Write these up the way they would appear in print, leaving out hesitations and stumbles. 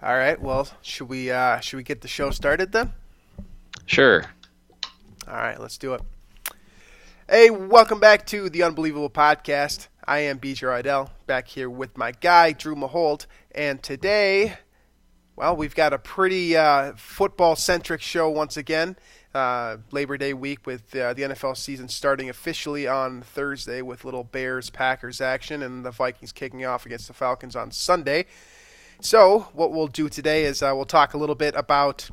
All right. Well, should we get the show started then? Sure. All right, let's do it. Hey, welcome back to the Unbelievable Podcast. I am BJ Reidell, back here with my guy Drew Mahowald, and today, well, we've got a pretty football-centric show once again. Labor Day week with the NFL season starting officially on Thursday with little Bears-Packers action, and the Vikings kicking off against the Falcons on Sunday. So what we'll do today is we'll talk a little bit about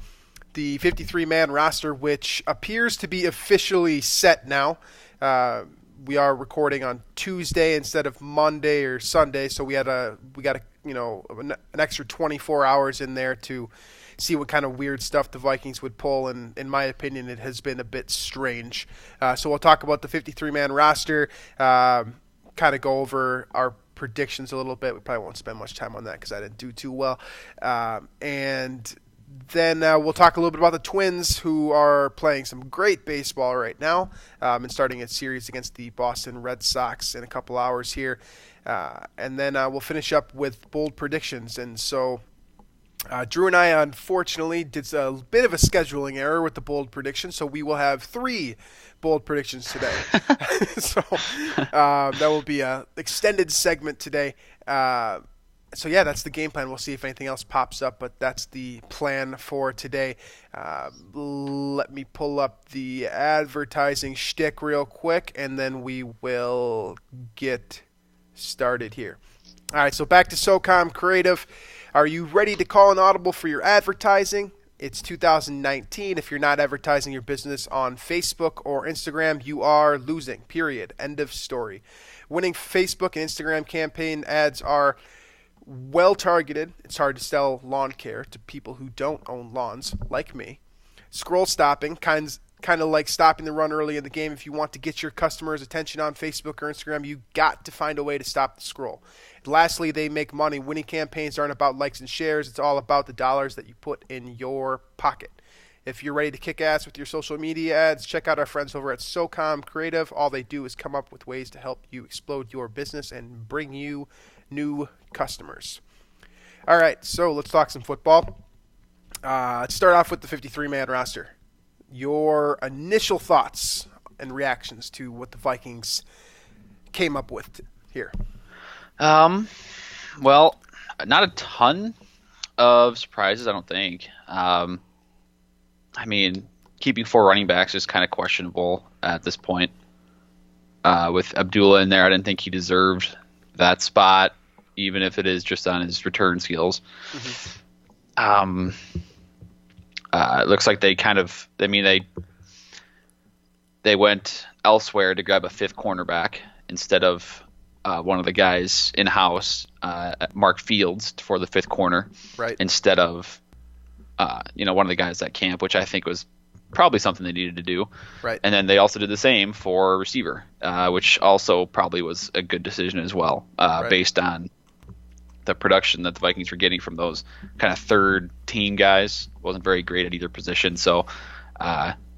the 53-man roster, which appears to be officially set now. We are recording on Tuesday instead of Monday or Sunday, so we got an extra 24 hours in there to see what kind of weird stuff the Vikings would pull, and in my opinion, it has been a bit strange. So we'll talk about the 53-man roster, kind of go over our predictions a little bit. We probably won't spend much time on that because I didn't do too well. And then we'll talk a little bit about the Twins, who are playing some great baseball right now and starting a series against the Boston Red Sox in a couple hours here. And then we'll finish up with bold predictions. And so Drew and I, unfortunately, did a bit of a scheduling error with the bold predictions, so we will have 3 bold predictions today. So that will be an extended segment today. So yeah, that's the game plan. We'll see if anything else pops up, but that's the plan for today. Let me pull up the advertising shtick real quick, and then we will get started here. All right, so back to SOCOM Creative. Are you ready to call an audible for your advertising? It's 2019. If you're not advertising your business on Facebook or Instagram, you are losing, period. End of story. Winning Facebook and Instagram campaign ads are well targeted. It's hard to sell lawn care to people who don't own lawns, like me. Scroll stopping, kind of like stopping the run early in the game. If you want to get your customers' attention on Facebook or Instagram, you got to find a way to stop the scroll. And lastly, they make money. Winning campaigns aren't about likes and shares. It's all about the dollars that you put in your pocket. If you're ready to kick ass with your social media ads, check out our friends over at SOCOM Creative. All they do is come up with ways to help you explode your business and bring you new customers. All right, so let's talk some football. Let's start off with the 53-man roster. Your initial thoughts and reactions to what the Vikings came up with here. Well, not a ton of surprises, I don't think. I mean, keeping 4 running backs is kind of questionable at this point. With Abdullah in there, I didn't think he deserved that spot, even if it is just on his return skills. Mm-hmm. It looks like they went elsewhere to grab a 5th cornerback instead of one of the guys in-house, Mark Fields, for the 5th corner, right? Instead of one of the guys at camp, which I think was probably something they needed to do. Right. And then they also did the same for receiver, which also probably was a good decision as well, right, based on the production that the Vikings were getting from those kind of third team guys. Wasn't very great at either position. So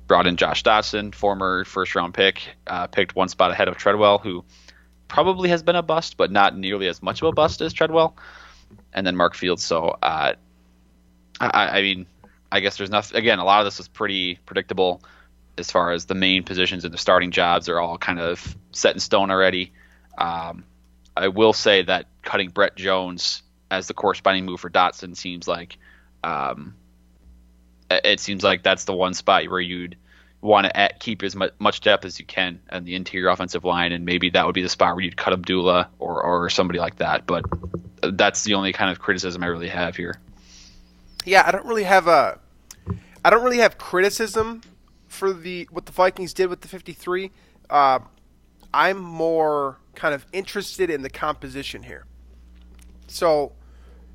brought in Josh Doctson, former first-round pick, picked 1 spot ahead of Treadwell, who probably has been a bust, but not nearly as much of a bust as Treadwell. And then Mark Fields. So, I mean, I guess there's nothing. Again, a lot of this was pretty predictable as far as the main positions and the starting jobs are all kind of set in stone already. I will say that cutting Brett Jones as the corresponding move for Doctson seems like that's the one spot where you'd want to keep as much depth as you can on the interior offensive line, and maybe that would be the spot where you'd cut Abdullah or somebody like that. But that's the only kind of criticism I really have here. Yeah, I don't really have criticism for what the Vikings did with the 53. I'm more kind of interested in the composition here. So,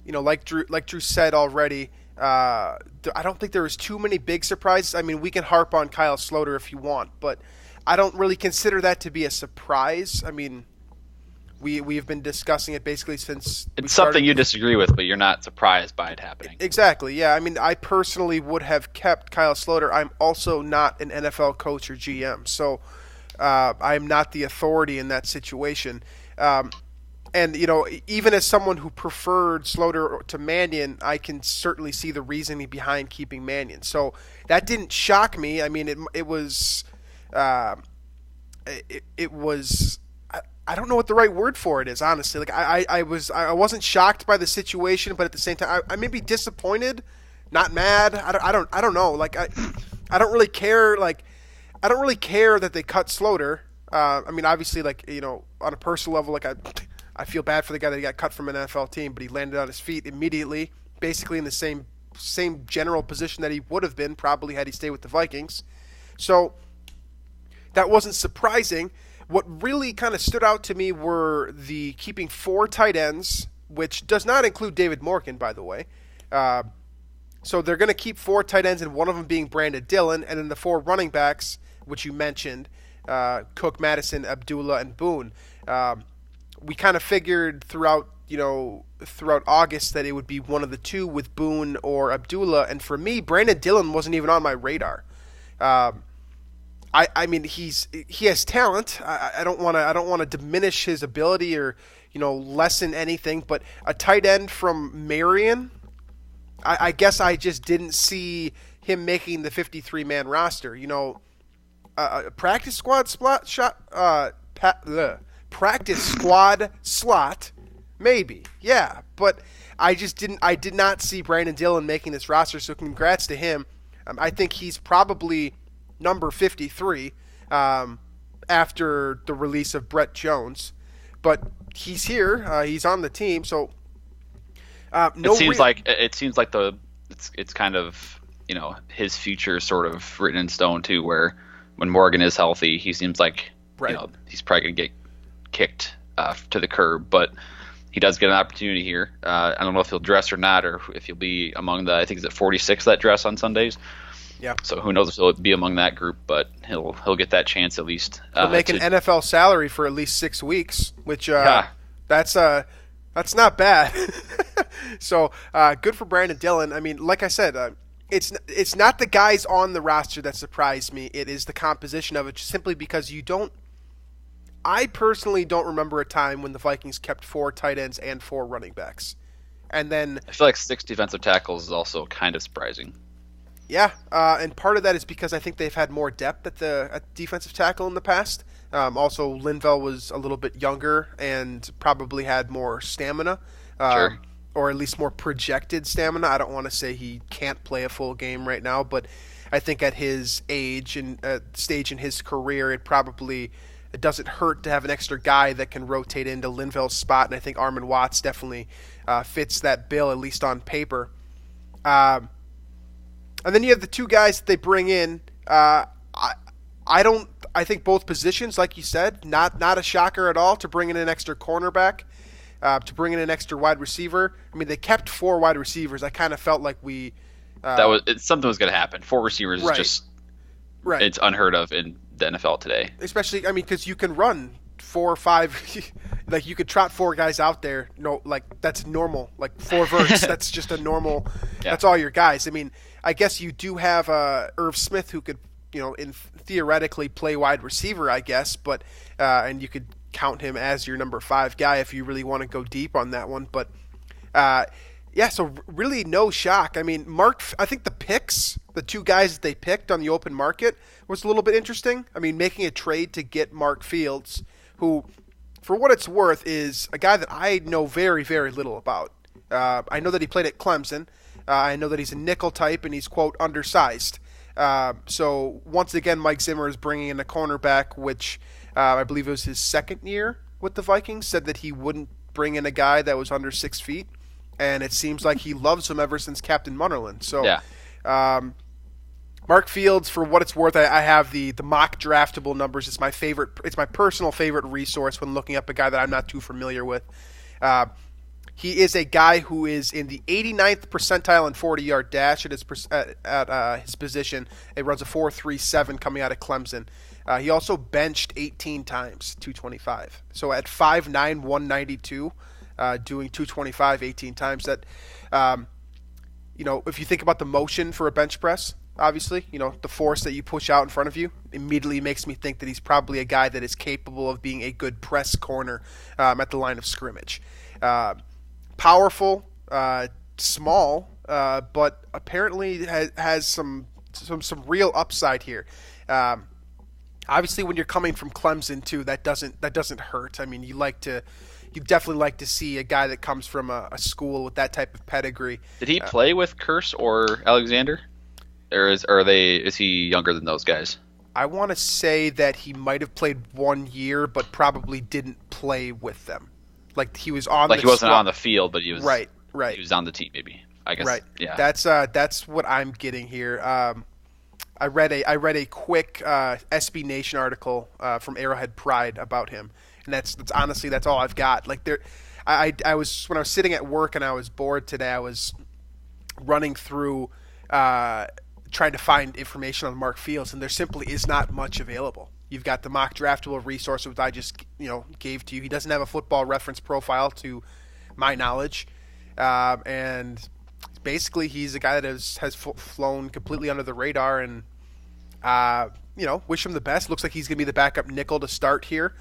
like Drew said already, I don't think there was too many big surprises. I mean, we can harp on Kyle Sloter if you want, but I don't really consider that to be a surprise. I mean, we've been discussing it basically since it's something you disagree with, but you're not surprised by it happening. Exactly. Yeah. I mean, I personally would have kept Kyle Sloter. I'm also not an NFL coach or GM, so I'm not the authority in that situation. And, even as someone who preferred Slaughter to Mannion, I can certainly see the reasoning behind keeping Mannion. So that didn't shock me. I mean, it was, it was, I don't know what the right word for it is, honestly. Like I wasn't shocked by the situation, but at the same time, I may be disappointed, not mad. I don't know. Like I don't really care. Like I don't really care that they cut Slaughter. I mean, obviously, like, on a personal level, like I feel bad for the guy that got cut from an NFL team, but he landed on his feet immediately, basically in the same general position that he would have been probably had he stayed with the Vikings. So that wasn't surprising. What really kind of stood out to me were the keeping 4 tight ends, which does not include David Morgan, by the way. So they're going to keep 4 tight ends, and one of them being Brandon Dillon, and then the 4 running backs, which you mentioned, Cook, Madison, Abdullah, and Boone. We kind of figured throughout August that it would be one of the 2 with Boone or Abdullah, and for me, Brandon Dillon wasn't even on my radar. I mean, he has talent. I don't want to diminish his ability or lessen anything, but a tight end from Marion, I guess I just didn't see him making the 53-man roster. Practice squad practice squad slot, maybe, yeah, but I did not see Brandon Dillon making this roster. So congrats to him. I think he's probably number 53 after the release of Brett Jones, but he's here. He's on the team, so it seems like it's kind of his future sort of written in stone too. Where when Morgan is healthy, he seems like right. He's probably gonna get kicked to the curb, but he does get an opportunity here. I don't know if he'll dress or not, or if he'll be among the, I think, is it 46 that dress on Sundays. Yeah. So who knows if he'll be among that group, but he'll get that chance at least. He'll make an NFL salary for at least 6 weeks, which that's not bad. So good for Brandon Dillon. I mean, like I said, it's not the guys on the roster that surprised me. It is the composition of it, simply because I personally don't remember a time when the Vikings kept 4 tight ends and 4 running backs. And then I feel like 6 defensive tackles is also kind of surprising. Yeah, and part of that is because I think they've had more depth at defensive tackle in the past. Also, Linval was a little bit younger and probably had more stamina, sure. Or at least more projected stamina. I don't want to say he can't play a full game right now, but I think at his age and stage in his career, it doesn't hurt to have an extra guy that can rotate into Linval's spot, and I think Armon Watts definitely fits that bill, at least on paper. And then you have the 2 guys that they bring in. I think both positions, like you said, not a shocker at all to bring in an extra cornerback, to bring in an extra wide receiver. I mean, they kept 4 wide receivers. I kind of felt like something was going to happen. 4 receivers right. is just right. It's unheard of in the NFL today. Especially, I mean, because you can run 4 or 5, like you could trot 4 guys out there. No, like that's normal. Like 4 verts, that's just a normal. Yeah. That's all your guys. I mean, I guess you do have Irv Smith who could, theoretically play wide receiver, I guess, but and you could count him as your number 5 guy if you really want to go deep on that one. But yeah, so really no shock. I mean, I think the picks, the 2 guys that they picked on the open market was a little bit interesting. I mean, making a trade to get Mark Fields, who, for what it's worth, is a guy that I know very, very little about. I know that he played at Clemson. I know that he's a nickel type and he's, quote, undersized. So once again, Mike Zimmer is bringing in a cornerback, which I believe it was his 2nd year with the Vikings, said that he wouldn't bring in a guy that was under 6 feet. And it seems like he loves him ever since Captain Munnerlyn. So yeah. Mark Fields, for what it's worth, I have the mock draftable numbers. It's my favorite. It's my personal favorite resource when looking up a guy that I'm not too familiar with. He is a guy who is in the 89th percentile in 40-yard dash at his position. It runs a 4.37 coming out of Clemson. He also benched 18 times, 225. So at 5'9", 192, doing 225 18 times. That, if you think about the motion for a bench press, obviously. The force that you push out in front of you immediately makes me think that he's probably a guy that is capable of being a good press corner at the line of scrimmage. Powerful, small, but apparently has some real upside here. Obviously, when you're coming from Clemson too, that doesn't hurt. I mean, you definitely like to see a guy that comes from a school with that type of pedigree. Did he play with Curse or Alexander, or is he younger than those guys? I want to say that he might have played 1 year, but probably didn't play with them. Like he was on. Like he wasn't on the field, but he was right. He was on the team, maybe. I guess. Right. Yeah. That's what I'm getting here. I read a quick SB Nation article from Arrowhead Pride about him, and that's honestly that's all I've got. Like I was when I was sitting at work and I was bored today. I was running through trying to find information on Mark Fields, and there simply is not much available. You've got the mock draftable resource, which I just gave to you. He doesn't have a Football Reference profile, to my knowledge, and basically he's a guy that has flown completely under the radar. And wish him the best. Looks like he's going to be the backup nickel to start here,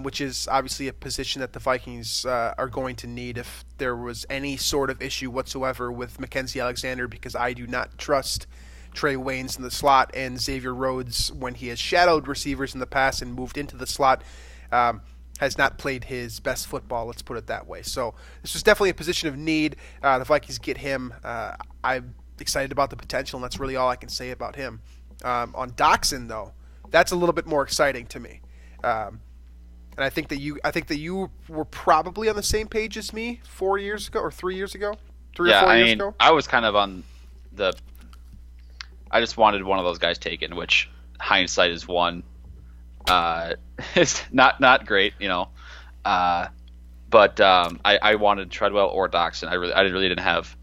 which is obviously a position that the Vikings are going to need if there was any sort of issue whatsoever with Mackenzie Alexander, because I do not trust Trey Waynes in the slot, and Xavier Rhodes, when he has shadowed receivers in the past and moved into the slot, has not played his best football, let's put it that way. So this was definitely a position of need. The Vikings get him. I'm excited about the potential, and that's really all I can say about him. On Doctson, though, that's a little bit more exciting to me. And I think that you were probably on the same page as me 4 years ago or 3 years ago. 3 or 4 years ago. I was kind of on the. I just wanted one of those guys taken, which hindsight is one. It's not great, but I wanted Treadwell or Doctson. I really didn't have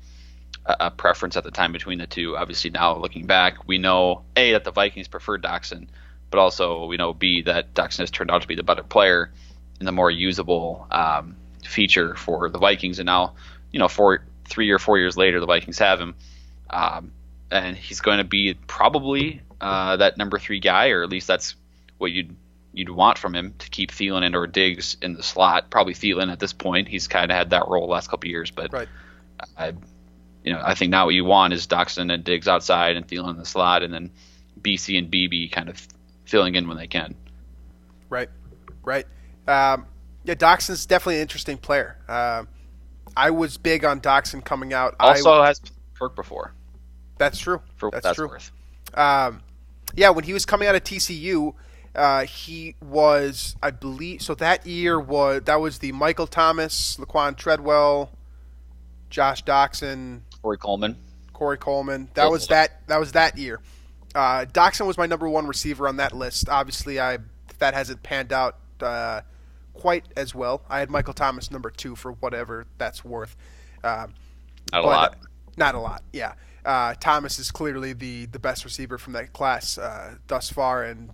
a preference at the time between the two. Obviously, now looking back, we know A, that the Vikings preferred Doctson, but also we know B, that Doctson has turned out to be the better player and the more usable feature for the Vikings. And now, 3 or 4 years later, the Vikings have him, and he's going to be probably that number 3 guy, or at least that's what you'd want from him, to keep Thielen and or Diggs in the slot. Probably Thielen at this point. He's kind of had that role the last couple of years, but right. I think now what you want is Doctson and Diggs outside and Thielen in the slot, and then BC and BB kind of filling in when they can. Right. Doxson's definitely an interesting player. I was big on Doctson coming out. Also has worked before. That's true. That's true. Worth. When he was coming out of TCU, he was, I believe, so that year was the Michael Thomas, Laquan Treadwell, Josh Doctson, Corey Coleman. That was that year. Doctson was my number 1 receiver on that list. Obviously, that hasn't panned out quite as well. I had Michael Thomas number 2 for whatever that's worth. Not a lot. Yeah. Thomas is clearly the best receiver from that class thus far, and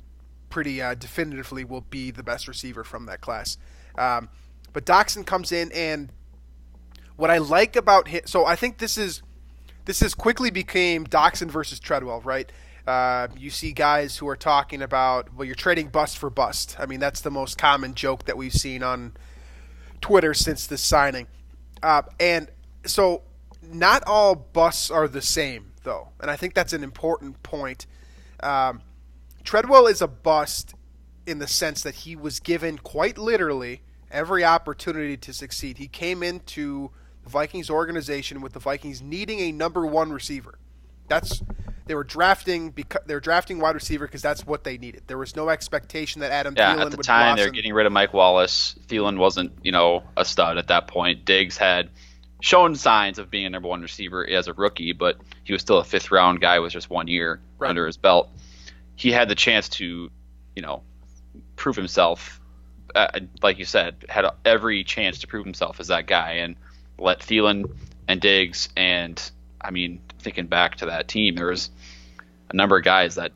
pretty definitively will be the best receiver from that class. But Doctson comes in, and what I like about him, so I think this is quickly became Doctson versus Treadwell, right? You see guys who are talking about, well, you're trading bust for bust. I mean, that's the most common joke that we've seen on Twitter since this signing. And so not all busts are the same, though, and I think that's an important point. Treadwell is a bust in the sense that he was given, quite literally, every opportunity to succeed. He came into the Vikings organization with the Vikings needing a number 1 receiver. They were drafting wide receiver because that's what they needed. There was no expectation that Adam Thielen would blossom. At the time, they're getting rid of Mike Wallace. Thielen wasn't, a stud at that point. Diggs had shown signs of being a number 1 receiver as a rookie, but he was still a 5th round guy with just 1 year under his belt. He had the chance to, prove himself. Like you said, had every chance to prove himself as that guy, and let Thielen and Diggs, and thinking back to that team, there was a number of guys that,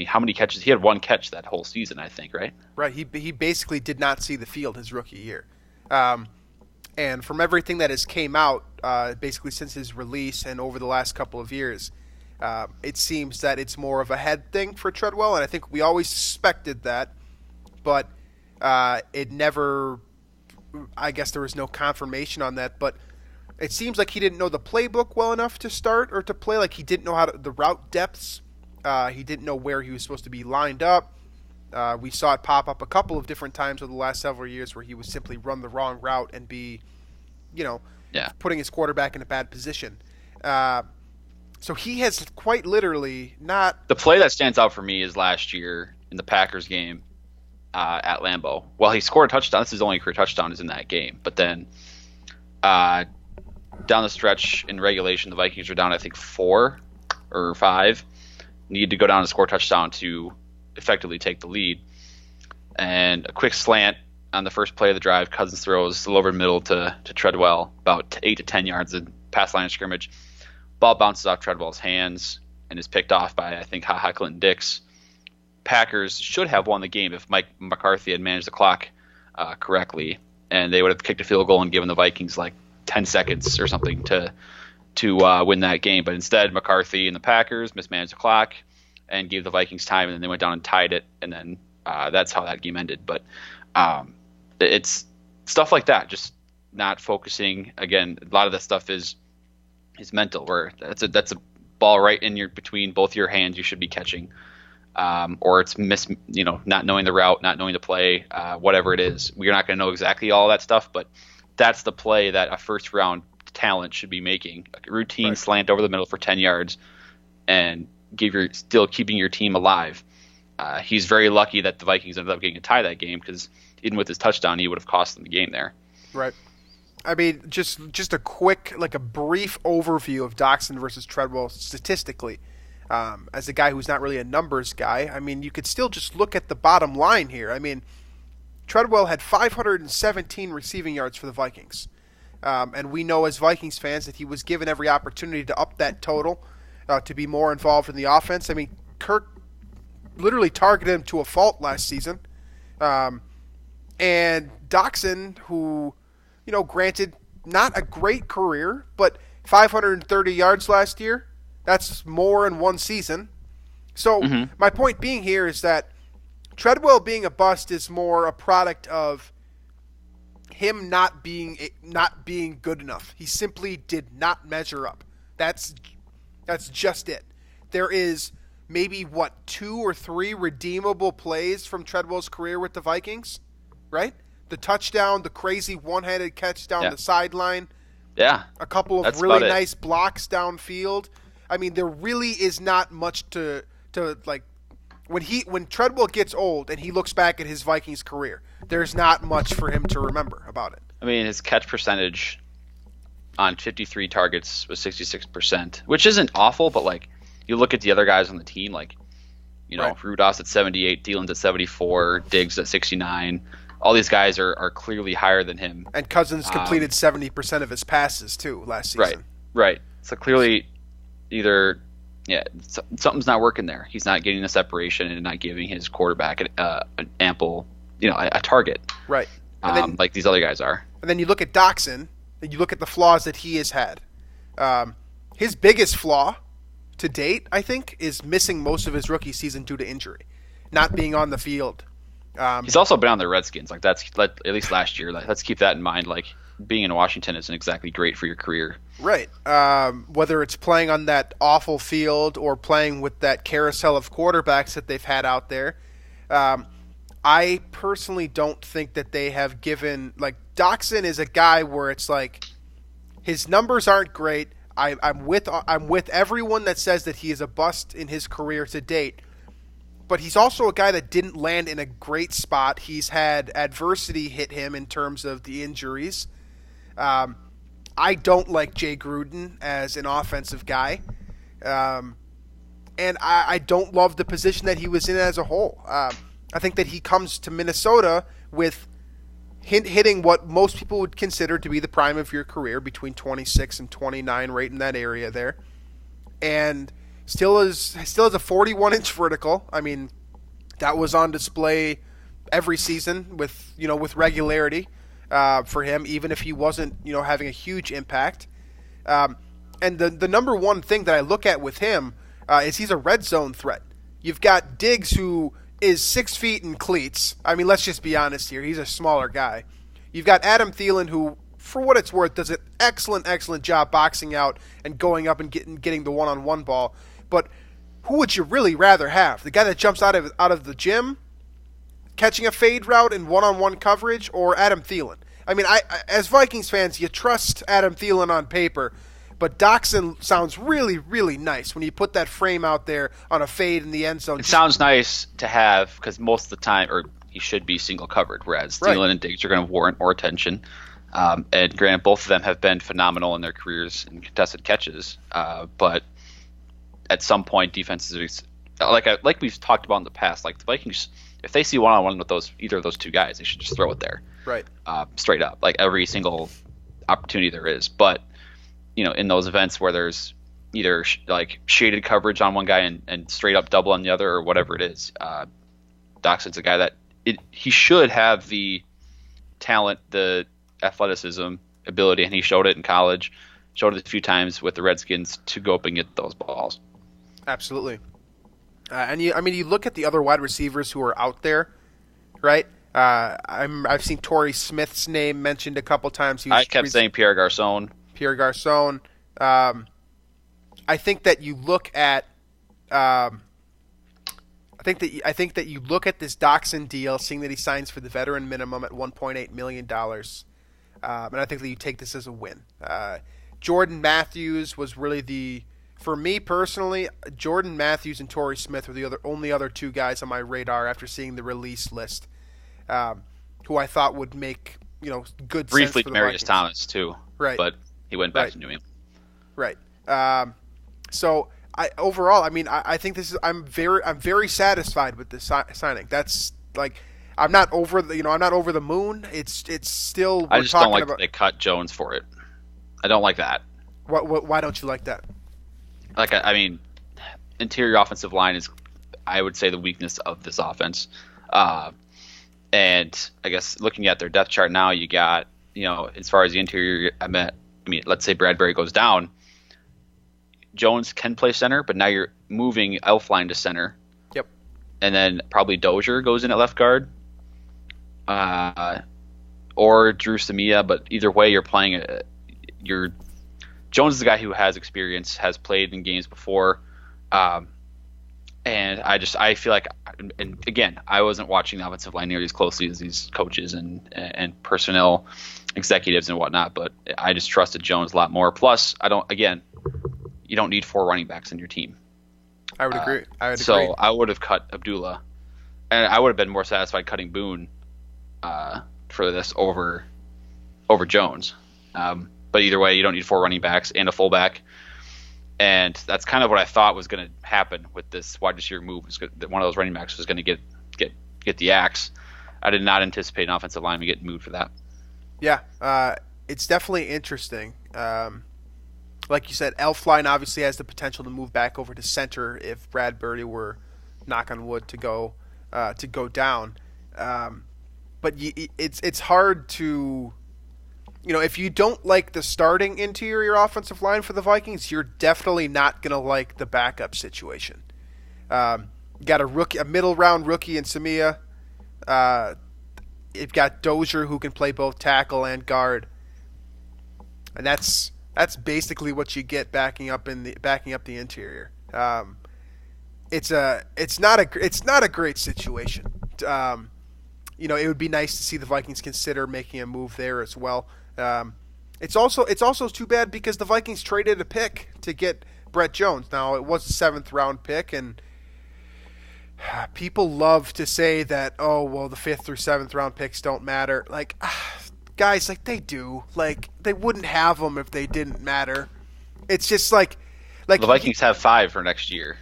how many catches? He had 1 catch that whole season, I think, right? Right. He basically did not see the field his rookie year. And from everything that has came out, basically since his release and over the last couple of years, It seems that it's more of a head thing for Treadwell, and I think we always suspected that, but it never, I guess there was no confirmation on that, but it seems like he didn't know the playbook well enough to start or to play. Like he didn't know the route depths. He didn't know where he was supposed to be lined up. We saw it pop up a couple of different times over the last several years where he would simply run the wrong route and be, putting his quarterback in a bad position. So he has quite literally not. The play that stands out for me is last year in the Packers game at Lambeau. Well, he scored a touchdown. This is his only career touchdown is in that game. But then down the stretch in regulation, the Vikings were down, I think, 4 or 5. Needed to go down and score a touchdown to effectively take the lead. And a quick slant on the first play of the drive, Cousins throws a little over the middle to Treadwell, about 8 to 10 yards in past line of scrimmage. Ball bounces off Treadwell's hands and is picked off by, I think, Ha Clinton Dix. Packers should have won the game if Mike McCarthy had managed the clock correctly, and they would have kicked a field goal and given the Vikings like 10 seconds or something to win that game. But instead, McCarthy and the Packers mismanaged the clock and gave the Vikings time, and then they went down and tied it, and then that's how that game ended. But it's stuff like that, just not focusing. Again, a lot of that stuff is mental, where that's a ball right in between both your hands you should be catching, or it's not knowing the route, not knowing the play, whatever it is. We're not going to know exactly all that stuff, but that's the play that a first round talent should be making. A routine slant over the middle for 10 yards and still keeping your team alive. He's very lucky that the Vikings ended up getting a tie that game, because even with his touchdown, he would have cost them the game there. Right. I mean, just a quick, like a brief overview of Doctson versus Treadwell statistically. As a guy who's not really a numbers guy, I mean, you could still just look at the bottom line here. I mean, Treadwell had 517 receiving yards for the Vikings. And we know as Vikings fans that he was given every opportunity to up that total, to be more involved in the offense. I mean, Kirk literally targeted him to a fault last season. And Doctson, who, granted, not a great career, but 530 yards last year, that's more in one season. So my point being here is that Treadwell being a bust is more a product of him not being good enough. He simply did not measure up. That's just it. There is maybe, 2 or 3 redeemable plays from Treadwell's career with the Vikings, right? The touchdown, the crazy one-handed catch down the sideline. Yeah. A couple of really nice blocks downfield. I mean, there really is not much to like when Treadwell gets old and he looks back at his Vikings career, there's not much for him to remember about it. I mean, his catch percentage on 53 targets was 66%, which isn't awful, but like you look at the other guys on the team, like Rudolph's at 78, Thielen's at 74, Diggs at 69. All these guys are clearly higher than him. And Cousins completed 70% of his passes too last season. Right. So clearly, something's not working there. He's not getting the separation and not giving his quarterback an ample, a target. Right. Like these other guys are. And then you look at Doctson, and you look at the flaws that he has had. His biggest flaw to date, I think, is missing most of his rookie season due to injury, not being on the field. He's also been on the Redskins. Like at least last year. Let's keep that in mind. Like being in Washington isn't exactly great for your career. Right. Whether it's playing on that awful field or playing with that carousel of quarterbacks that they've had out there, I personally don't think that they have given. Like Doctson is a guy where it's like his numbers aren't great. I'm with everyone that says that he is a bust in his career to date. But he's also a guy that didn't land in a great spot. He's had adversity hit him in terms of the injuries. I don't like Jay Gruden as an offensive guy. And I don't love the position that he was in as a whole. I think that he comes to Minnesota with hitting what most people would consider to be the prime of your career, between 26 and 29, right in that area there. And still has a 41-inch vertical. I mean, that was on display every season with regularity for him, even if he wasn't having a huge impact. And the number one thing that I look at with him is he's a red zone threat. You've got Diggs, who is 6 feet in cleats. I mean, let's just be honest here. He's a smaller guy. You've got Adam Thielen, who, for what it's worth, does an excellent job boxing out and going up and getting the one-on-one ball. But who would you really rather have? The guy that jumps out of the gym, catching a fade route in one-on-one coverage, or Adam Thielen? I mean, I as Vikings fans, you trust Adam Thielen on paper, but Doctson sounds really, really nice when you put that frame out there on a fade in the end zone. It sounds nice to have because most of the time, or he should be single covered, whereas Thielen and Diggs are going to warrant more attention. And granted, both of them have been phenomenal in their careers in contested catches, but at some point, defenses like we've talked about in the past, like the Vikings, if they see one-on-one with either of those two guys, they should just throw it there, right? Straight up, like every single opportunity there is. But in those events where there's either like shaded coverage on one guy and straight up double on the other, or whatever it is, Dockson's a guy that he should have the talent, the athleticism, ability, and he showed it in college, showed it a few times with the Redskins to go up and get those balls. Absolutely. And you look at the other wide receivers who are out there, right? I've seen Torrey Smith's name mentioned a couple times. I kept saying Pierre Garçon. I think that you look at I think that you look at this Doctson deal, seeing that he signs for the veteran minimum at $1.8 million, and I think that you take this as a win. Jordan Matthews was really for me personally, Jordan Matthews and Torrey Smith were the only other two guys on my radar after seeing the release list, who I thought would make good briefly sense for the Marius Vikings. Thomas too, right? But he went back to New England, right? So I think this is I'm very satisfied with this signing. That's like I'm not over the moon. It's still I just don't like that they cut Jones for it. I don't like that. Why don't you like that? Like, I mean, interior offensive line is, I would say, the weakness of this offense. And I guess looking at their depth chart now, you got, as far as the interior, I mean, let's say Bradbury goes down. Jones can play center, but now you're moving Elflein to center. Yep. And then probably Dozier goes in at left guard. Or Drew Samia, but either way, you're playing Jones is a guy who has experience, has played in games before, and I feel like, and again, I wasn't watching the offensive line nearly as closely as these coaches and personnel executives and whatnot, but I just trusted Jones a lot more. Plus, you don't need 4 running backs in your team. I would agree. So I would have cut Abdullah, and I would have been more satisfied cutting Boone for this over Jones. But either way, you don't need 4 running backs and a fullback. And that's kind of what I thought was going to happen with this wide receiver move. One of those running backs was going to get the axe. I did not anticipate an offensive lineman getting moved for that. Yeah, it's definitely interesting. Like you said, Elflein obviously has the potential to move back over to center if Bradbury were, knock on wood, to go down. But it's hard to... if you don't like the starting interior offensive line for the Vikings, you're definitely not going to like the backup situation. You got a middle round rookie in Samia. You've got Dozier, who can play both tackle and guard, and that's basically what you get backing up the interior. It's not a great situation. It would be nice to see the Vikings consider making a move there as well. It's also too bad because the Vikings traded a pick to get Brett Jones. Now, it was a 7th round pick, and people love to say that, the 5th through 7th round picks don't matter. Like, guys, like, they do. Like, they wouldn't have them if they didn't matter. It's just like the Vikings have 5 for next year.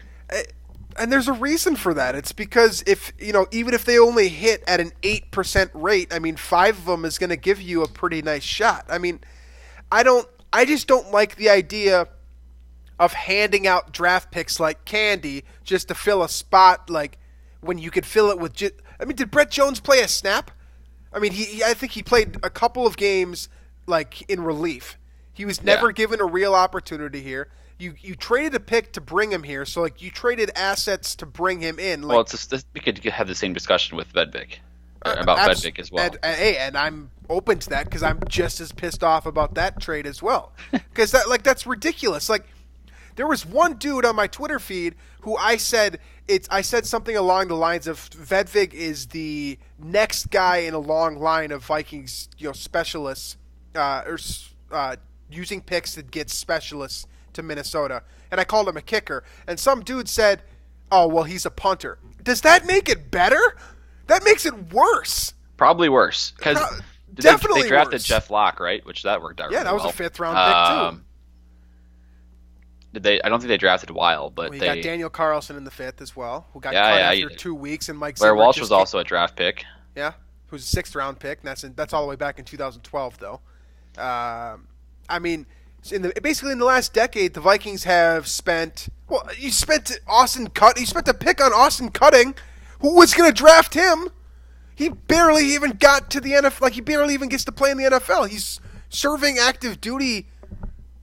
And there's a reason for that. It's because even if they only hit at an 8% rate, 5 of them is going to give you a pretty nice shot. I just don't like the idea of handing out draft picks like candy just to fill a spot, like when you could fill it with did Brett Jones play a snap? I think he played a couple of games like in relief. He was never given a real opportunity here. You traded a pick to bring him here, so like you traded assets to bring him in. Like, well, we could have the same discussion with Vedvik about Vedvik as well. And I'm open to that because I'm just as pissed off about that trade as well. Because that's ridiculous. Like, there was one dude on my Twitter feed who I said something along the lines of Vedvik is the next guy in a long line of Vikings, specialists using picks to get specialists to Minnesota, and I called him a kicker. And some dude said, "Oh, well, he's a punter." Does that make it better? That makes it worse. Probably worse because definitely they drafted worse. Jeff Locke, right? Which that worked out. Yeah, really that was well. a 5th round pick too. Did they? I don't think they drafted Weil, but you they got Daniel Carlson in the 5th as well, who got cut after 2 weeks, and Mike Blair Zimmer Walsh was also a draft pick. Yeah, who's a 6th round pick, and that's all the way back in 2012, though. I mean, basically in the last decade, the Vikings have spent. Well, you spent You spent a pick on Austin Cutting. Who was going to draft him? He barely even got to the NFL. Like, he barely even gets to play in the NFL. He's serving active duty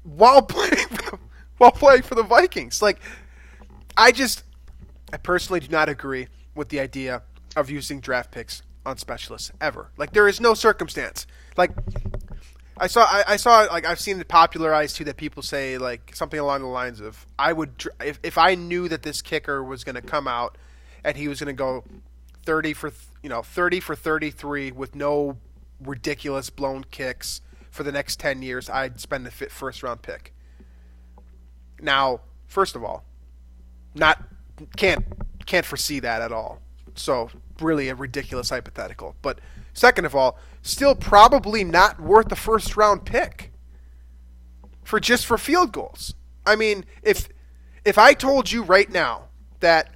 while playing for the Vikings. Like, I personally do not agree with the idea of using draft picks on specialists ever. Like, there is no circumstance. Like, I saw like I've seen it popularized too that people say like something along the lines of if I knew that this kicker was going to come out and he was going to go 30 for 33 with no ridiculous blown kicks for the next 10 years, I'd spend a 1st round pick. Now, first of all, can't foresee that at all. So really a ridiculous hypothetical. But second of all, still probably not worth a 1st round pick for field goals. I mean, if I told you right now that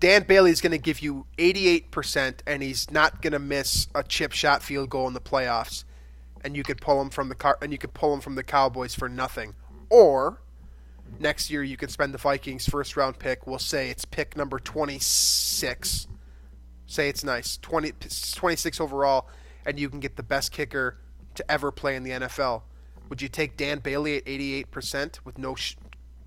Dan Bailey is going to give you 88% and he's not going to miss a chip shot field goal in the playoffs, and you could pull him from the Cowboys for nothing, or next year you could spend the Vikings 1st round pick. We'll say it's pick number 26. Say it's nice, 26 overall, and you can get the best kicker to ever play in the NFL. Would you take Dan Bailey at 88% with no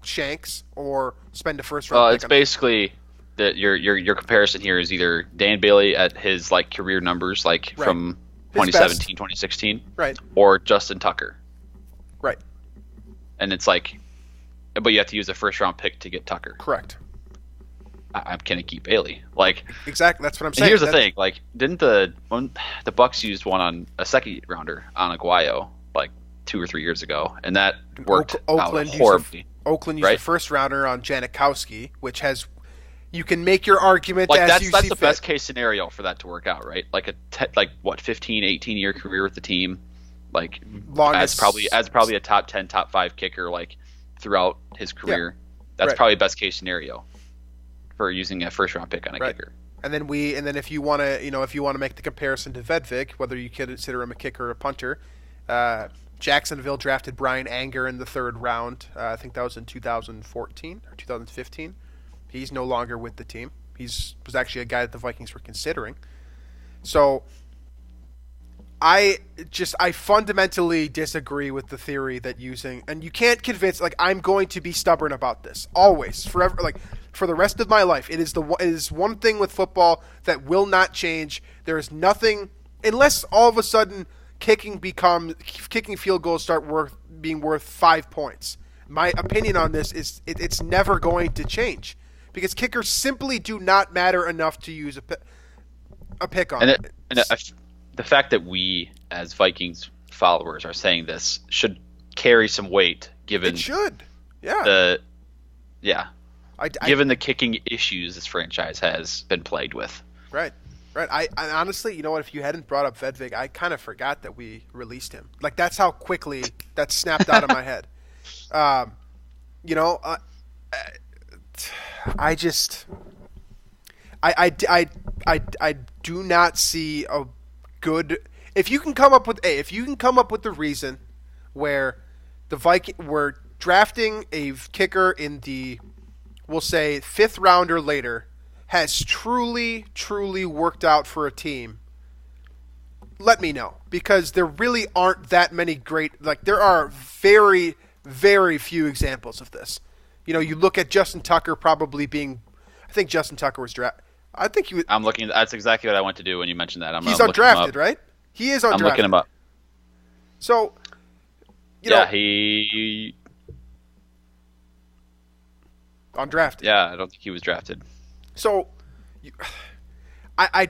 shanks, or spend a 1st round pick? It's basically that your comparison here is either Dan Bailey at his like career numbers, like right. from His 2017, best. 2016, right, or Justin Tucker, right. And it's like, but you have to use a 1st round pick to get Tucker. Correct. I'm gonna keep Bailey. Like, exactly, that's what I'm saying. Here's the thing: like, didn't the Bucks used one on a 2nd rounder on Aguayo like 2 or 3 years ago, and that worked out horribly. Oakland used right? a 1st rounder on Janikowski, which has. You can make your argument like as that's you that's see the fit. best case scenario for that to work out, right? Like 15, 18 year career with the team, like Longest, as probably a top 10, top 5 kicker like throughout his career. Yeah. That's probably best case scenario for using a 1st round pick on a kicker. And then if you want to make the comparison to Vedvik, whether you consider him a kicker or a punter, Jacksonville drafted Brian Anger in the 3rd round. I think that was in 2014 or 2015. He's no longer with the team. Was actually a guy that the Vikings were considering. So I fundamentally disagree with the theory that and you can't convince, like, I'm going to be stubborn about this always, forever, like for the rest of my life. It is one thing with football that will not change. There is nothing, unless all of a sudden kicking field goals start being worth 5 points. My opinion on this is it's never going to change. Because kickers simply do not matter enough to use a pick on. The fact that we, as Vikings followers, are saying this should carry some weight, given it should, yeah, given the kicking issues this franchise has been plagued with. Right. I honestly, you know what? If you hadn't brought up Vedvik, I kind of forgot that we released him. Like, that's how quickly that snapped out of my head. I do not see a good. If you can come up with the reason where we're drafting a kicker in the, we'll say, 5th round or later, has truly worked out for a team, let me know, because there really aren't that many great, like there are very, very few examples of this. You look at Justin Tucker probably being, I think Justin Tucker was drafted. I think he was. I'm looking. That's exactly what I went to do when you mentioned that. He's undrafted, right? He is undrafted. I'm looking him up. So, he undrafted. Yeah, I don't think he was drafted. So, I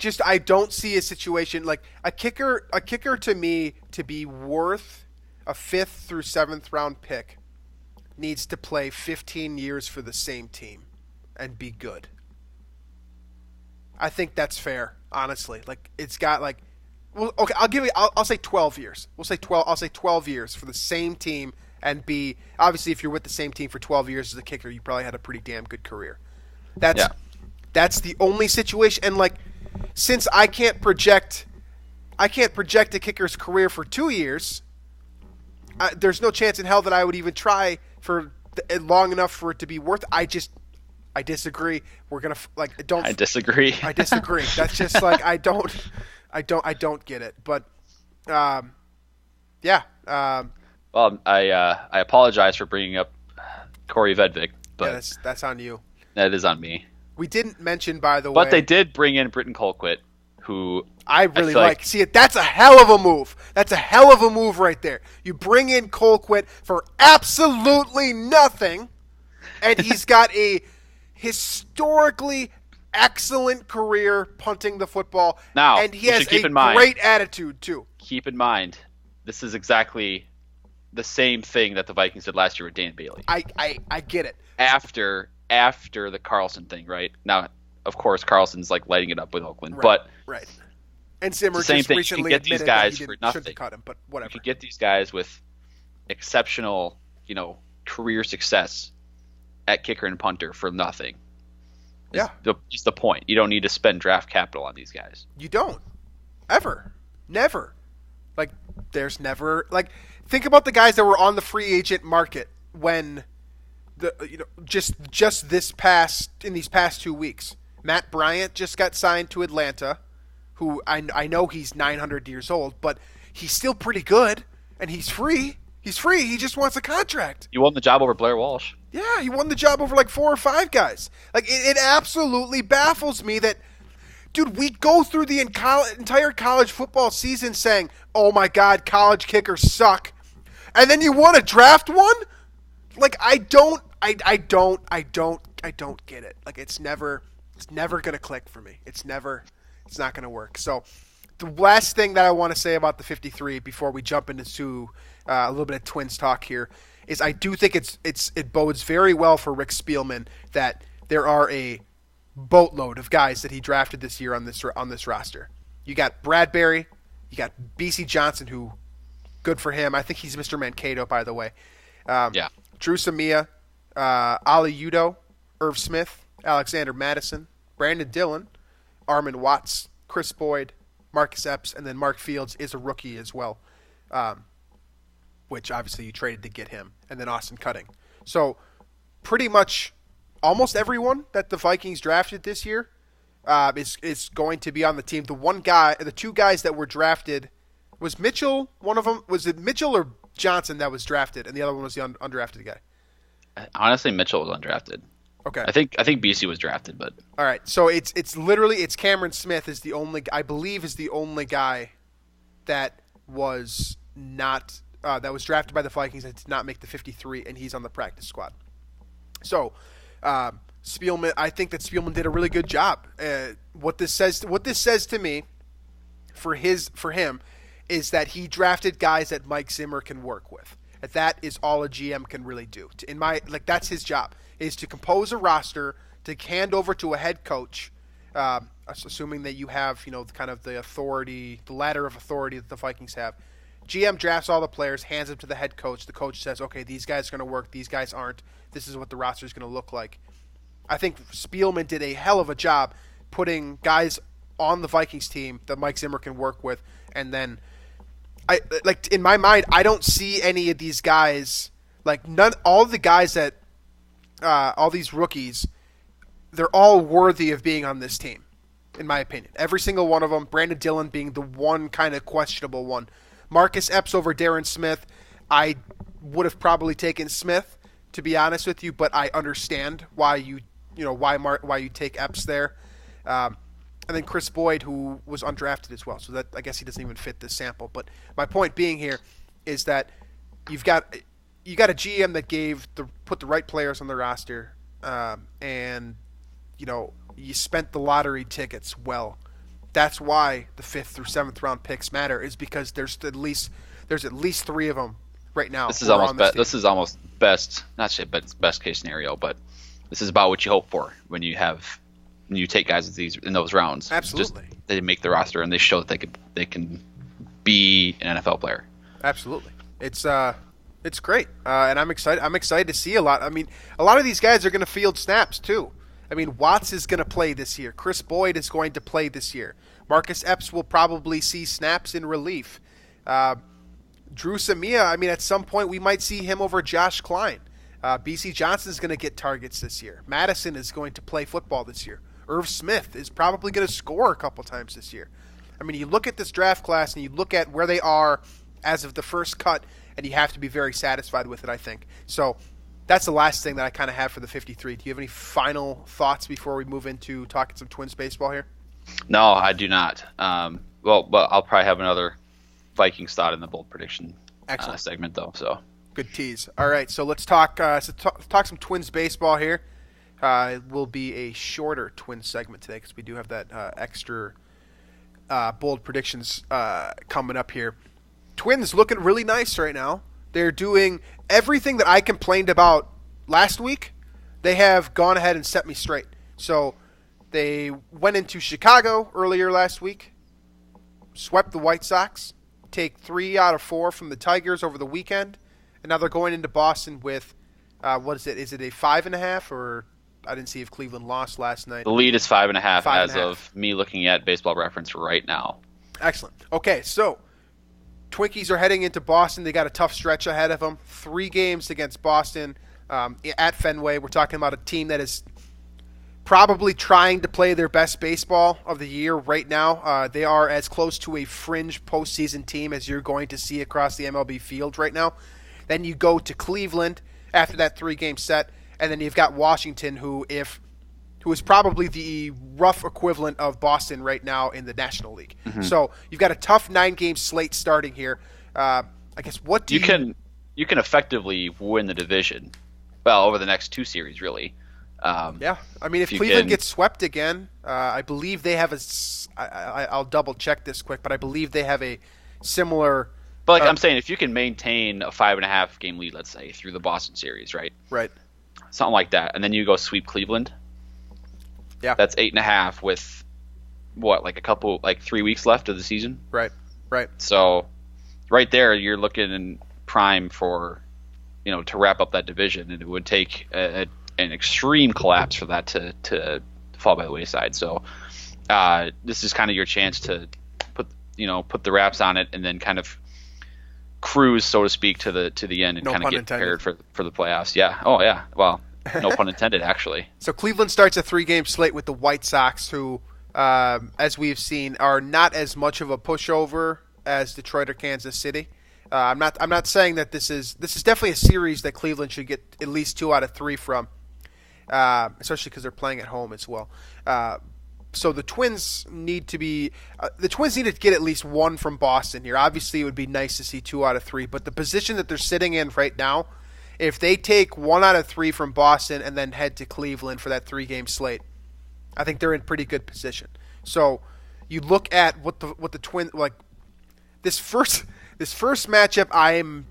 don't see a situation like a kicker to me to be worth a 5th through 7th round pick needs to play 15 years for the same team and be good. I think that's fair, honestly. Like it's got like, well, okay, I'll say 12 years. I'll say 12 years for the same team and be, obviously if you're with the same team for 12 years as a kicker, you probably had a pretty damn good career. That's the only situation. And like, since I can't project a kicker's career for 2 years, there's no chance in hell that I would even try for long enough for it to be worth. I disagree. We're gonna I disagree. I disagree. That's just like I don't get it. But yeah. Well, I apologize for bringing up Corey Vedvik, but yeah, that's on you. That is on me. We didn't mention, by the way. But they did bring in Britton Colquitt, who I really like. See, that's a hell of a move. That's a hell of a move right there. You bring in Colquitt for absolutely nothing, and he's got a historically excellent career punting the football. Now, and he has a great attitude, too. Keep in mind, this is exactly the same thing that the Vikings did last year with Dan Bailey. I get it. After the Carlson thing, right? Now, of course, Carlson's like lighting it up with Oakland, right. And Zimmer same just thing. recently You can get these guys for nothing. Shouldn't have cut him, but whatever. You can get these guys with exceptional, career success at kicker and punter for nothing. Yeah, just the point. You don't need to spend draft capital on these guys. You don't ever, never. Like, there's never like. Think about the guys that were on the free agent market when just these past 2 weeks. Matt Bryant just got signed to Atlanta, who I know he's 900 years old, but he's still pretty good, and he's free. He's free. He just wants a contract. You won the job over Blair Walsh. Yeah, he won the job over like 4 or 5 guys. Like it absolutely baffles me that, dude, we go through the entire college football season saying, "Oh my God, college kickers suck," and then you want to draft one. Like I don't get it. Like it's never gonna click for me. It's not gonna work. So the last thing that I want to say about the 53 before we jump into a little bit of Twins talk here is I do think it bodes very well for Rick Spielman that there are a boatload of guys that he drafted this year on this roster. You got Bradbury, you got BC Johnson, who good for him. I think he's Mr. Mankato, by the way. Yeah. Drew Samia, Ali Udo, Irv Smith, Alexander Madison, Brandon Dillon, Armin Watts, Chris Boyd, Marcus Epps, and then Mark Fields is a rookie as well, which obviously you traded to get him, and then Austin Cutting. So pretty much almost everyone that the Vikings drafted this year is going to be on the team. The 2 guys that were drafted, was Mitchell one of them? Was it Mitchell or Johnson that was drafted, and the other one was the undrafted guy? Honestly, Mitchell was undrafted. Okay. I think BC was drafted, but all right. So it's literally Cameron Smith is the only guy that was not that was drafted by the Vikings and did not make the 53, and he's on the practice squad. So Spielman, I think that Spielman did a really good job. What this says to me for him is that he drafted guys that Mike Zimmer can work with. And that is all a GM can really do. That's his job, is to compose a roster, to hand over to a head coach, assuming that you have, kind of the authority, the ladder of authority that the Vikings have. GM drafts all the players, hands them to the head coach. The coach says, okay, these guys are going to work, these guys aren't. This is what the roster is going to look like. I think Spielman did a hell of a job putting guys on the Vikings team that Mike Zimmer can work with, and then in my mind, I don't see any of these guys, all the guys that, all these rookies, they're all worthy of being on this team. in my opinion. Every single one of them. Brandon Dillon being the one kind of questionable one. Marcus Epps over Darren Smith. I would have probably taken Smith, to be honest with you, but I understand why you take Epps there. And then Chris Boyd, who was undrafted as well. So that, I guess he doesn't even fit this sample. But my point being here is that you got a GM that put the right players on the roster, and you spent the lottery tickets well. That's why the 5th through 7th round picks matter, is because there's at least 3 of them right now. This is almost best, not shit, but it's best case scenario. But this is about what you hope for when you take guys in those rounds. Absolutely, they make the roster and they show that they can be an NFL player. Absolutely, it's great, and I'm excited. I'm excited to see a lot. I mean, a lot of these guys are going to field snaps too. I mean, Watts is going to play this year. Chris Boyd is going to play this year. Marcus Epps will probably see snaps in relief. Drew Samia, I mean, at some point we might see him over Josh Klein. BC Johnson is going to get targets this year. Madison is going to play football this year. Irv Smith is probably going to score a couple times this year. I mean, you look at this draft class and you look at where they are as of the first cut, and you have to be very satisfied with it, I think. So that's the last thing that I kind of have for the 53. Do you have any final thoughts before we move into talking some Twins baseball here? No, I do not. But I'll probably have another Vikings thought in the bold prediction segment, though. So good tease. All right, so let's talk some Twins baseball here. It will be a shorter Twins segment today because we do have that extra bold predictions coming up here. Twins looking really nice right now. They're doing everything that I complained about last week. They have gone ahead and set me straight. So they went into Chicago earlier last week, swept the White Sox, take 3 out of 4 from the Tigers over the weekend, and now they're going into Boston with what is it? Is it a 5.5 or? I didn't see if Cleveland lost last night. The lead is 5.5 as of me looking at Baseball Reference right now. Excellent. Okay, so Twinkies are heading into Boston. They got a tough stretch ahead of them. 3 games against Boston at Fenway. We're talking about a team that is probably trying to play their best baseball of the year right now. They are as close to a fringe postseason team as you're going to see across the MLB field right now. Then you go to Cleveland after that 3-game set. And then you've got Washington, who is probably the rough equivalent of Boston right now in the National League. Mm-hmm. So you've got a tough 9-game slate starting here. I guess you can effectively win the division. Well, over the next 2 series, really. Yeah, I mean, if Cleveland gets swept again, I believe they have I'll double check this quick, but I believe they have a similar. But I'm saying, if you can maintain a 5.5 game lead, let's say, through the Boston series, right? Right. Something like that, and then you go sweep Cleveland. Yeah, that's 8.5 with what, 3 weeks left of the season. Right. So, right there, you're looking in prime for, to wrap up that division, and it would take an extreme collapse for that to fall by the wayside. So, this is kind of your chance to put the wraps on it, and then kind of cruise, so to speak, to the end and kind of get prepared for the playoffs. Yeah. Oh, yeah. Well, no pun intended, actually. So Cleveland starts a 3-game slate with the White Sox, who, as we've seen, are not as much of a pushover as Detroit or Kansas City. I'm not saying that this is definitely a series that Cleveland should get at least 2 out of 3 from, especially because they're playing at home as well. So the Twins need to get at least 1 from Boston here. Obviously, it would be nice to see 2 out of 3, but the position that they're sitting in right now, if they take 1 out of 3 from Boston and then head to Cleveland for that 3-game slate, I think they're in pretty good position. So you look at what the Twins like. This first matchup,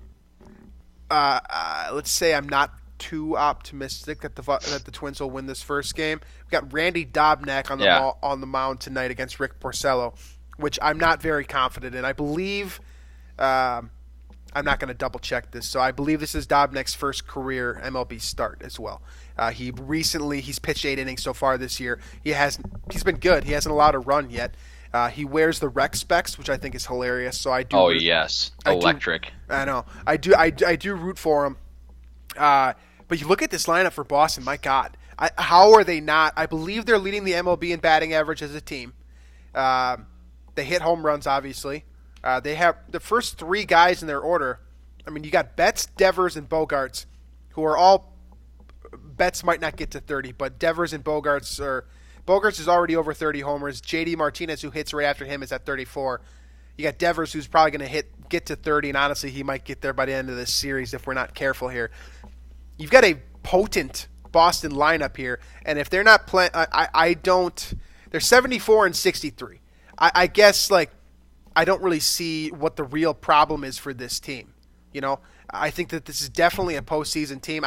let's say I'm not too optimistic that the Twins will win this first game. We've got Randy Dobnak on the mound tonight against Rick Porcello, which I'm not very confident in. I believe I'm not going to double check this, so I believe this is Dobnak's first career MLB start as well. He's pitched 8 innings so far this year. He's been good. He hasn't allowed a run yet. He wears the rec specs, which I think is hilarious. So I do. Oh yes, electric. I know. I do root for him. But you look at this lineup for Boston, my God. How are they not? I believe they're leading the MLB in batting average as a team. They hit home runs, obviously. They have the first three guys in their order. I mean, you got Betts, Devers, and Bogarts, who are all – Betts might not get to 30, but Devers and Bogarts are – Bogarts is already over 30 homers. J.D. Martinez, who hits right after him, is at 34. You got Devers, who's probably going to get to 30, and honestly, he might get there by the end of this series if we're not careful here. You've got a potent Boston lineup here, and if they're not playing, I don't. They're 74 and 63. I guess like I don't really see what the real problem is for this team. You know, I think that this is definitely a postseason team.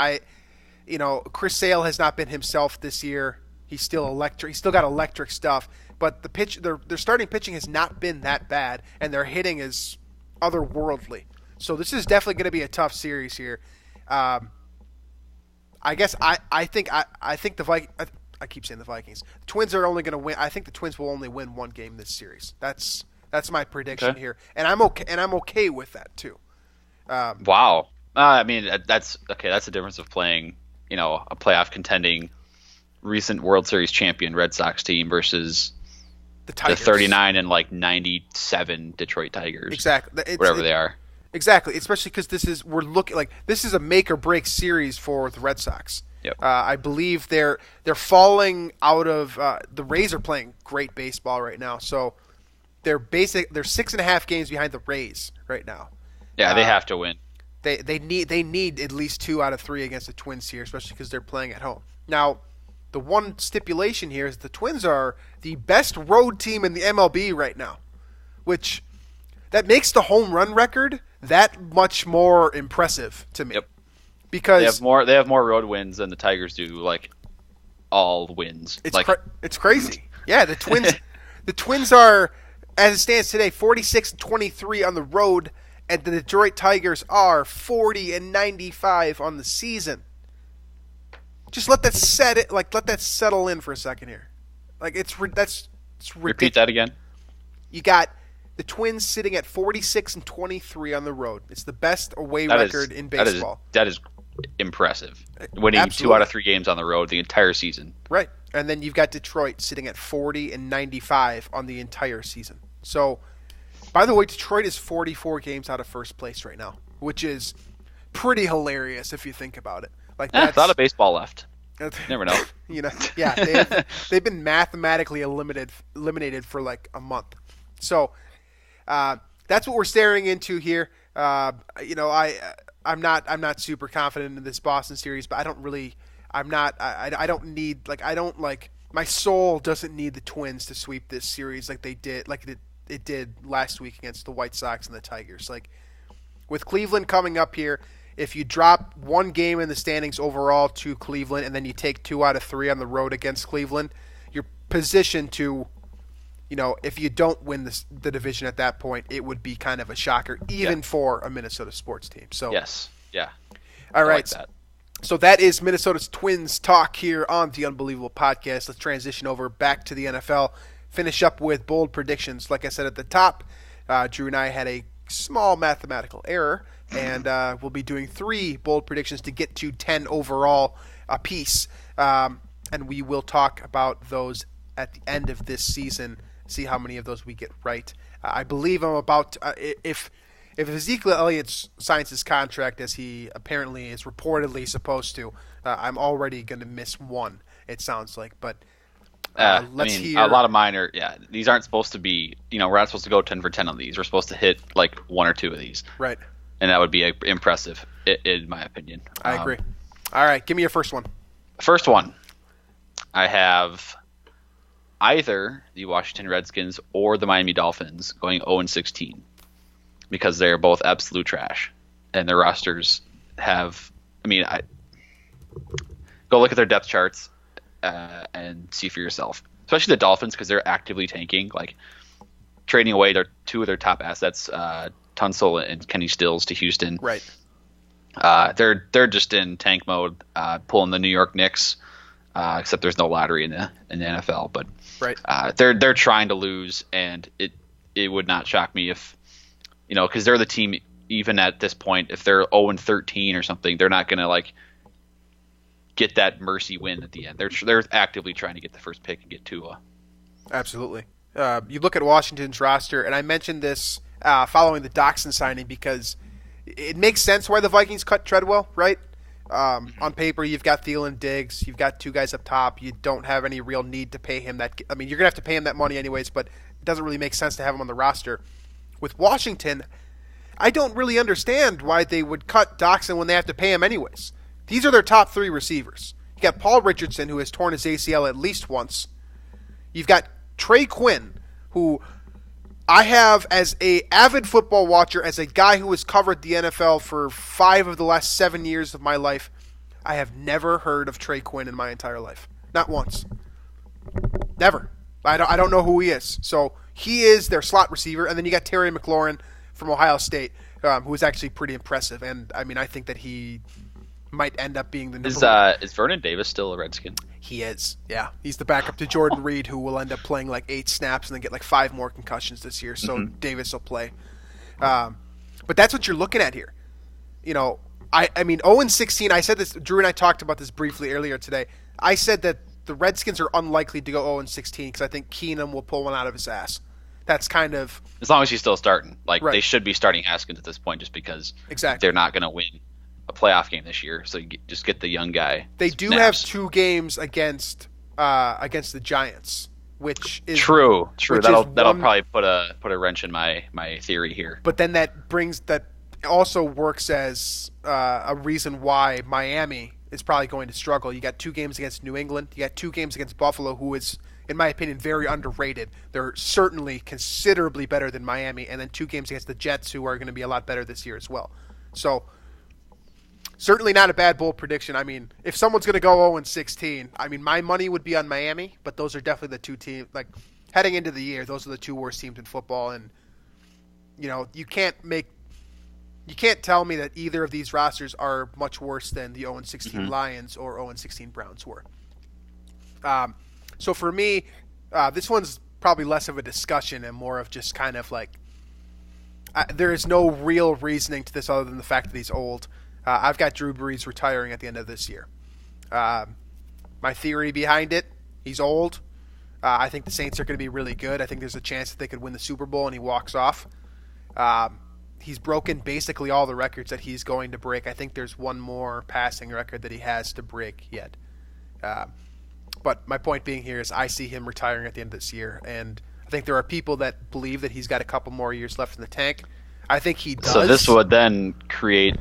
Chris Sale has not been himself this year. He's still electric. He's still got electric stuff, but their starting pitching has not been that bad, and their hitting is otherworldly. So this is definitely going to be a tough series here. I guess I think the Vikings. I keep saying the Vikings. The Twins are only going to win. I think the Twins will only win one game this series. That's my prediction here, and I'm okay with that too. Wow. I mean that's okay. That's the difference of playing a playoff contending recent World Series champion Red Sox team versus the 39 and 97 Detroit Tigers. Exactly. Whatever they are. Exactly, especially because this is a make or break series for the Red Sox. Yep. I believe they're falling out of the Rays are playing great baseball right now, so they're 6.5 games behind the Rays right now. Yeah, they have to win. They need at least 2 out of 3 against the Twins here, especially because they're playing at home. Now, the one stipulation here is the Twins are the best road team in the MLB right now, which that makes the home run record that much more impressive to me. Yep. Because they have more road wins than the Tigers do, all wins. It's crazy. Yeah, the Twins are, as it stands today, 46-23 on the road, and the Detroit Tigers are 40-95 on the season. Just let that settle in for a second here. It's ridiculous. Repeat that again. You got the Twins sitting at 46-23 on the road. It's the best away record in baseball. That is impressive. Winning Absolutely. 2 out of 3 games on the road the entire season. Right. And then you've got Detroit sitting at 40-95 on the entire season. So, by the way, Detroit is 44 games out of first place right now, which is pretty hilarious if you think about it. That's a lot of baseball left. Never know. Yeah, they've been mathematically eliminated for a month. So, that's what we're staring into here. I'm not super confident in this Boston series, but my soul doesn't need the Twins to sweep this series like it did last week against the White Sox and the Tigers. With Cleveland coming up here, if you drop one game in the standings overall to Cleveland and then you take 2 out of 3 on the road against Cleveland, you're positioned to, if you don't win the division at that point, it would be kind of a shocker, even for a Minnesota sports team. So yes, yeah. All right. Like that. So that is Minnesota's Twins talk here on the Unbelievable Podcast. Let's transition over back to the NFL. Finish up with bold predictions. Like I said at the top, Drew and I had a small mathematical error, and we'll be doing 3 bold predictions to get to 10 overall apiece. And we will talk about those at the end of this season, see how many of those we get right. I believe I'm about if Ezekiel Elliott signs his contract as he apparently is reportedly supposed to, I'm already going to miss 1, it sounds like. But let's hear. A lot of mine are, these aren't supposed to be, we're not supposed to go 10 for 10 on these. We're supposed to hit 1 or 2 of these. Right. And that would be impressive, in my opinion. I agree. All right, give me your first one. First one, I have either the Washington Redskins or the Miami Dolphins going 0-16 because they're both absolute trash, and their rosters have. Go look at their depth charts and see for yourself. Especially the Dolphins, because they're actively tanking, trading away 2 of their top assets, Tunsil and Kenny Stills, to Houston. Right. They're just in tank mode, pulling the New York Knicks. Except there's no lottery in the NFL, but right. They're trying to lose, and it would not shock me if because they're the team even at this point. If they're 0-13 or something, they're not gonna get that mercy win at the end. They're actively trying to get the first pick and get Tua. Absolutely. You look at Washington's roster, and I mentioned this following the Doctson signing because it makes sense why the Vikings cut Treadwell, right? On paper, you've got Thielen, Diggs, you've got two guys up top. You don't have any real need to pay him that. I mean, you're gonna have to pay him that money anyways, but it doesn't really make sense to have him on the roster. With Washington, I don't really understand why they would cut Doctson when they have to pay him anyways. These are their top three receivers. You got Paul Richardson, who has torn his ACL at least once. You've got Trey Quinn, who I have as a avid football watcher, as a guy who has covered the NFL for 5 of the last 7 years of my life. I have never heard of Trey Quinn in my entire life. Not once. Never. I don't know who he is. So he is their slot receiver. And then you got Terry McLaurin from Ohio State, who is actually pretty impressive. And, I mean, I think that he might end up being the number one. Is Vernon Davis still a Redskin? He is, yeah. He's the backup to Jordan Reed, who will end up playing like 8 snaps and then get like 5 more concussions this year. So Davis will play. But that's what you're looking at here. You know, I mean, 0-16, I said this, Drew and I talked about this briefly earlier today. I said that the Redskins are unlikely to go 0-16 because I think Keenum will pull one out of his ass. That's kind of... As long as he's still starting. Like, right. They should be starting Haskins at this point just because exactly. They're not going to win a playoff game this year. So you just get the young guy. They do have 2 games against the Giants, which is... True. That'll probably put a wrench in my theory here. But then that also works as a reason why Miami is probably going to struggle. You got 2 games against New England. You got 2 games against Buffalo, who is, in my opinion, very underrated. They're certainly considerably better than Miami. And then 2 games against the Jets, who are going to be a lot better this year as well. So, certainly not a bad bold prediction. I mean, if someone's going to go 0-16, I mean, my money would be on Miami, but those are definitely the 2 teams. Like, heading into the year, those are the 2 worst teams in football. And, you know, you can't tell me that either of these rosters are much worse than the 0-16 Lions or 0-16 Browns were. So for me, this one's probably less of a discussion and more of just kind of like there is no real reasoning to this other than the fact that he's old. I've got Drew Brees retiring at the end of this year. My theory behind it, he's old. I think the Saints are going to be really good. I think there's a chance that they could win the Super Bowl and he walks off. He's broken basically all the records that he's going to break. I think there's one more passing record that he has to break yet. But my point being here is I see him retiring at the end of this year. And I think there are people that believe that he's got a couple more years left in the tank. I think he does. So this would then create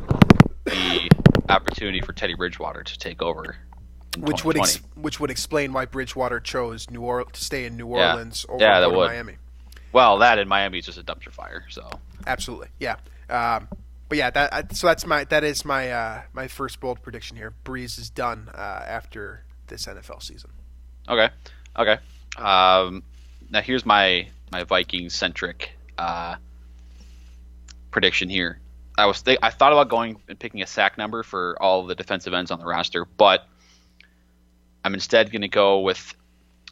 the opportunity for Teddy Bridgewater to take over in which would explain why Bridgewater chose to stay in New Orleans over Miami. Well, that in Miami is just a dumpster fire. So absolutely, yeah. But yeah, that is my first bold prediction here. Brees is done after this NFL season. Okay. Now here's my Vikings centric prediction here. I thought about going and picking a sack number for all of the defensive ends on the roster, but I'm instead going to go with.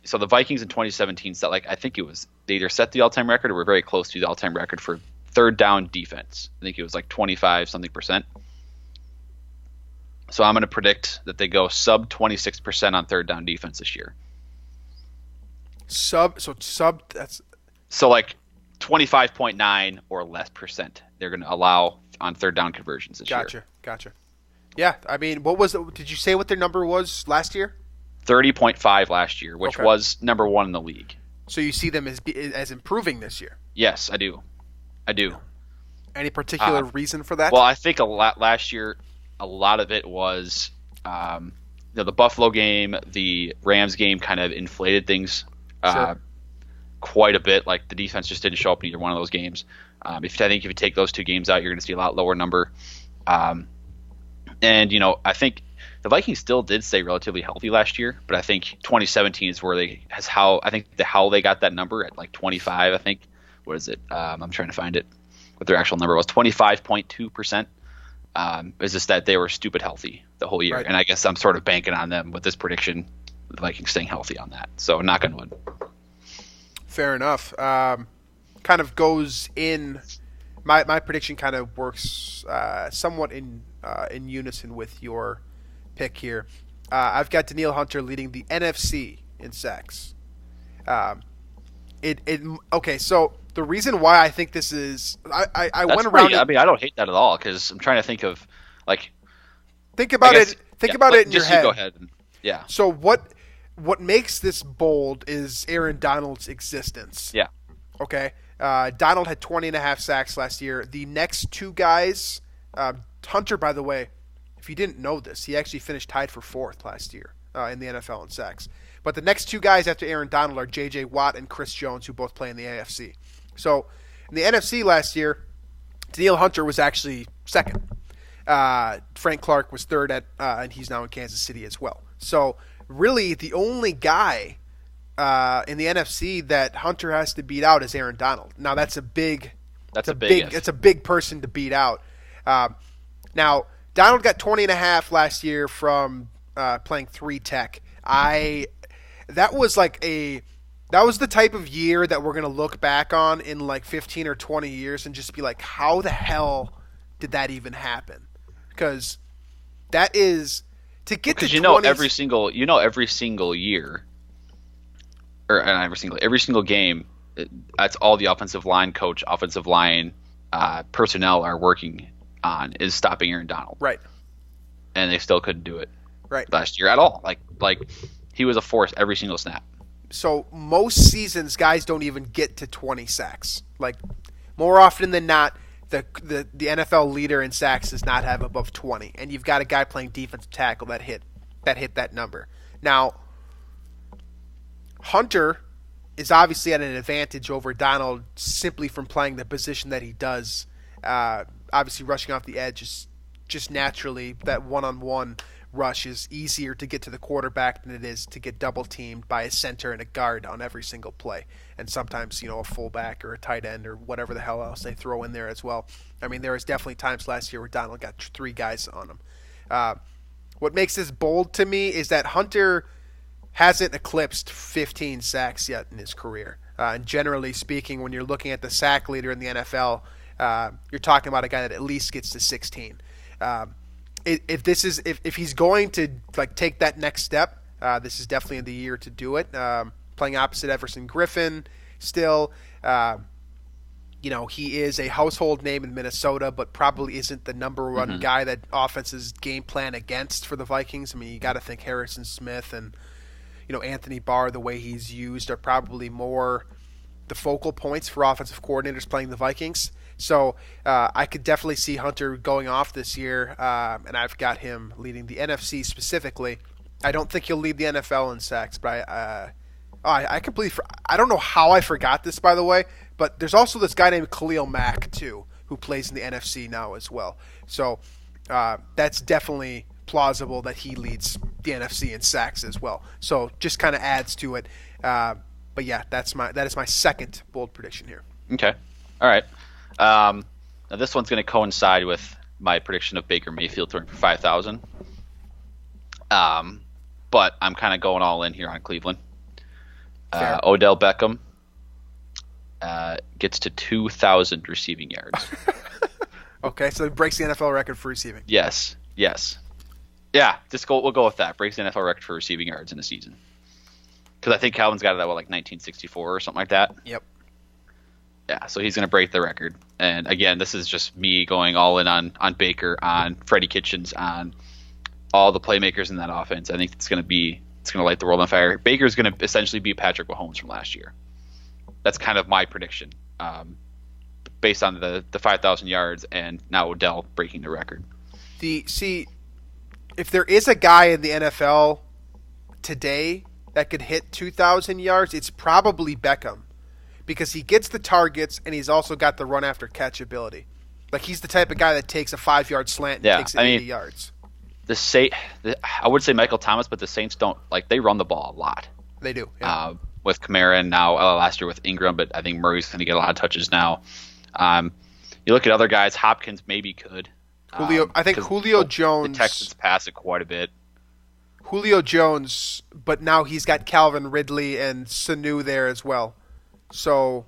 So the Vikings in 2017 set, I think it was, they either set the all-time record or were very close to the all-time record for third down defense. I think it was 25% So I'm going to predict that they go sub 26% on third down defense this year. So 25.9 or less percent they're going to allow on third down conversions this year. Gotcha. Yeah, I mean, did you say what their number was last year? 30.5 last year, which was number 1 in the league. So you see them as improving this year? Yes, I do. Any particular reason for that? Well, I think last year, a lot of it was the Buffalo game, the Rams game kind of inflated things quite a bit. Like the defense just didn't show up in either one of those games. I think if you take those 2 games out, you're going to see a lot lower number. And I think the Vikings still did stay relatively healthy last year, but I think 2017 is where how they got that number at 25. I think what is it? I'm trying to find it. What their actual number was, 25.2%. Is just that they were stupid healthy the whole year, right. And I guess I'm sort of banking on them with this prediction, the Vikings staying healthy on that. So knock on wood. Fair enough. Kind of goes in. My prediction kind of works somewhat in unison with your pick here. I've got Danielle Hunter leading the NFC in sacks. Okay, so the reason why I think this is, I went around. I mean, I don't hate that at all because I'm trying to think of like. Think about it. Think about it in your head. Go ahead. Yeah. So what makes this bold is Aaron Donald's existence. Yeah. Okay. Donald had 20.5 sacks last year. The next two guys, Hunter, by the way, if you didn't know this, he actually finished tied for 4th last year in the NFL in sacks. But the next two guys after Aaron Donald are J.J. Watt and Chris Jones, who both play in the AFC. So in the NFC last year, Danielle Hunter was actually 2nd. Frank Clark was 3rd and he's now in Kansas City as well. So really, the only guy in the NFC that Hunter has to beat out is Aaron Donald. Now that's a big person to beat out. Now Donald got 20.5 last year from playing 3 tech. That was the type of year that we're going to look back on in like 15 or 20 years and just be like, how the hell did that even happen? Because that is to get to 20s, every single year or every single game, that's all the offensive line coach, offensive line personnel are working on is stopping Aaron Donald. Right. And they still couldn't do it. Right. Last year at all. Like he was a force every single snap. So most seasons, guys don't even get to 20 sacks. Like more often than not, the NFL leader in sacks does not have above 20, and you've got a guy playing defensive tackle that hit that number. Now, Hunter is obviously at an advantage over Donald simply from playing the position that he does. Obviously, rushing off the edge is just naturally that one-on-one rush is easier to get to the quarterback than it is to get double teamed by a center and a guard on every single play. And sometimes, a fullback or a tight end or whatever the hell else they throw in there as well. I mean, there was definitely times last year where Donald got 3 guys on him. What makes this bold to me is that Hunter hasn't eclipsed 15 sacks yet in his career. And generally speaking, when you're looking at the sack leader in the NFL, you're talking about a guy that at least gets to 16. If he's going to take that next step, this is definitely the year to do it. Playing opposite Everson Griffin, still, he is a household name in Minnesota, but probably isn't the number one guy that offenses game plan against for the Vikings. I mean, you got to think Harrison Smith and Anthony Barr, the way he's used, are probably more the focal points for offensive coordinators playing the Vikings. So I could definitely see Hunter going off this year, and I've got him leading the NFC specifically. I don't think he'll lead the NFL in sacks, but I completely I don't know how I forgot this, by the way, but there's also this guy named Khalil Mack, too, who plays in the NFC now as well. So that's definitely plausible that he leads the NFC in sacks as well. So just kind of adds to it. But yeah, that is my second bold prediction here. Okay. All right. Now this one's going to coincide with my prediction of Baker Mayfield throwing for 5,000. But I'm kind of going all in here on Cleveland. Odell Beckham gets to 2,000 receiving yards. Okay, so he breaks the NFL record for receiving. Yes. Yeah, we'll go with that. Breaks the NFL record for receiving yards in a season. Because I think Calvin's got it at 1964 or something like that. Yep. Yeah, so he's going to break the record. And again, this is just me going all in on Baker, on Freddie Kitchens, on all the playmakers in that offense. I think it's going to light the world on fire. Baker's going to essentially be Patrick Mahomes from last year. That's kind of my prediction, based on the 5,000 yards and now Odell breaking the record. If there is a guy in the NFL today that could hit 2,000 yards, it's probably Beckham. Because he gets the targets and he's also got the run after catch ability. Like he's the type of guy that takes a 5-yard slant and takes it 80 yards. I would say Michael Thomas, but the Saints don't they run the ball a lot. They do. Yeah. With Kamara and now last year with Ingram, but I think Murray's going to get a lot of touches now. You look at other guys, Hopkins maybe could. Julio Jones. The Texans pass it quite a bit. Julio Jones, but now he's got Calvin Ridley and Sanu there as well. So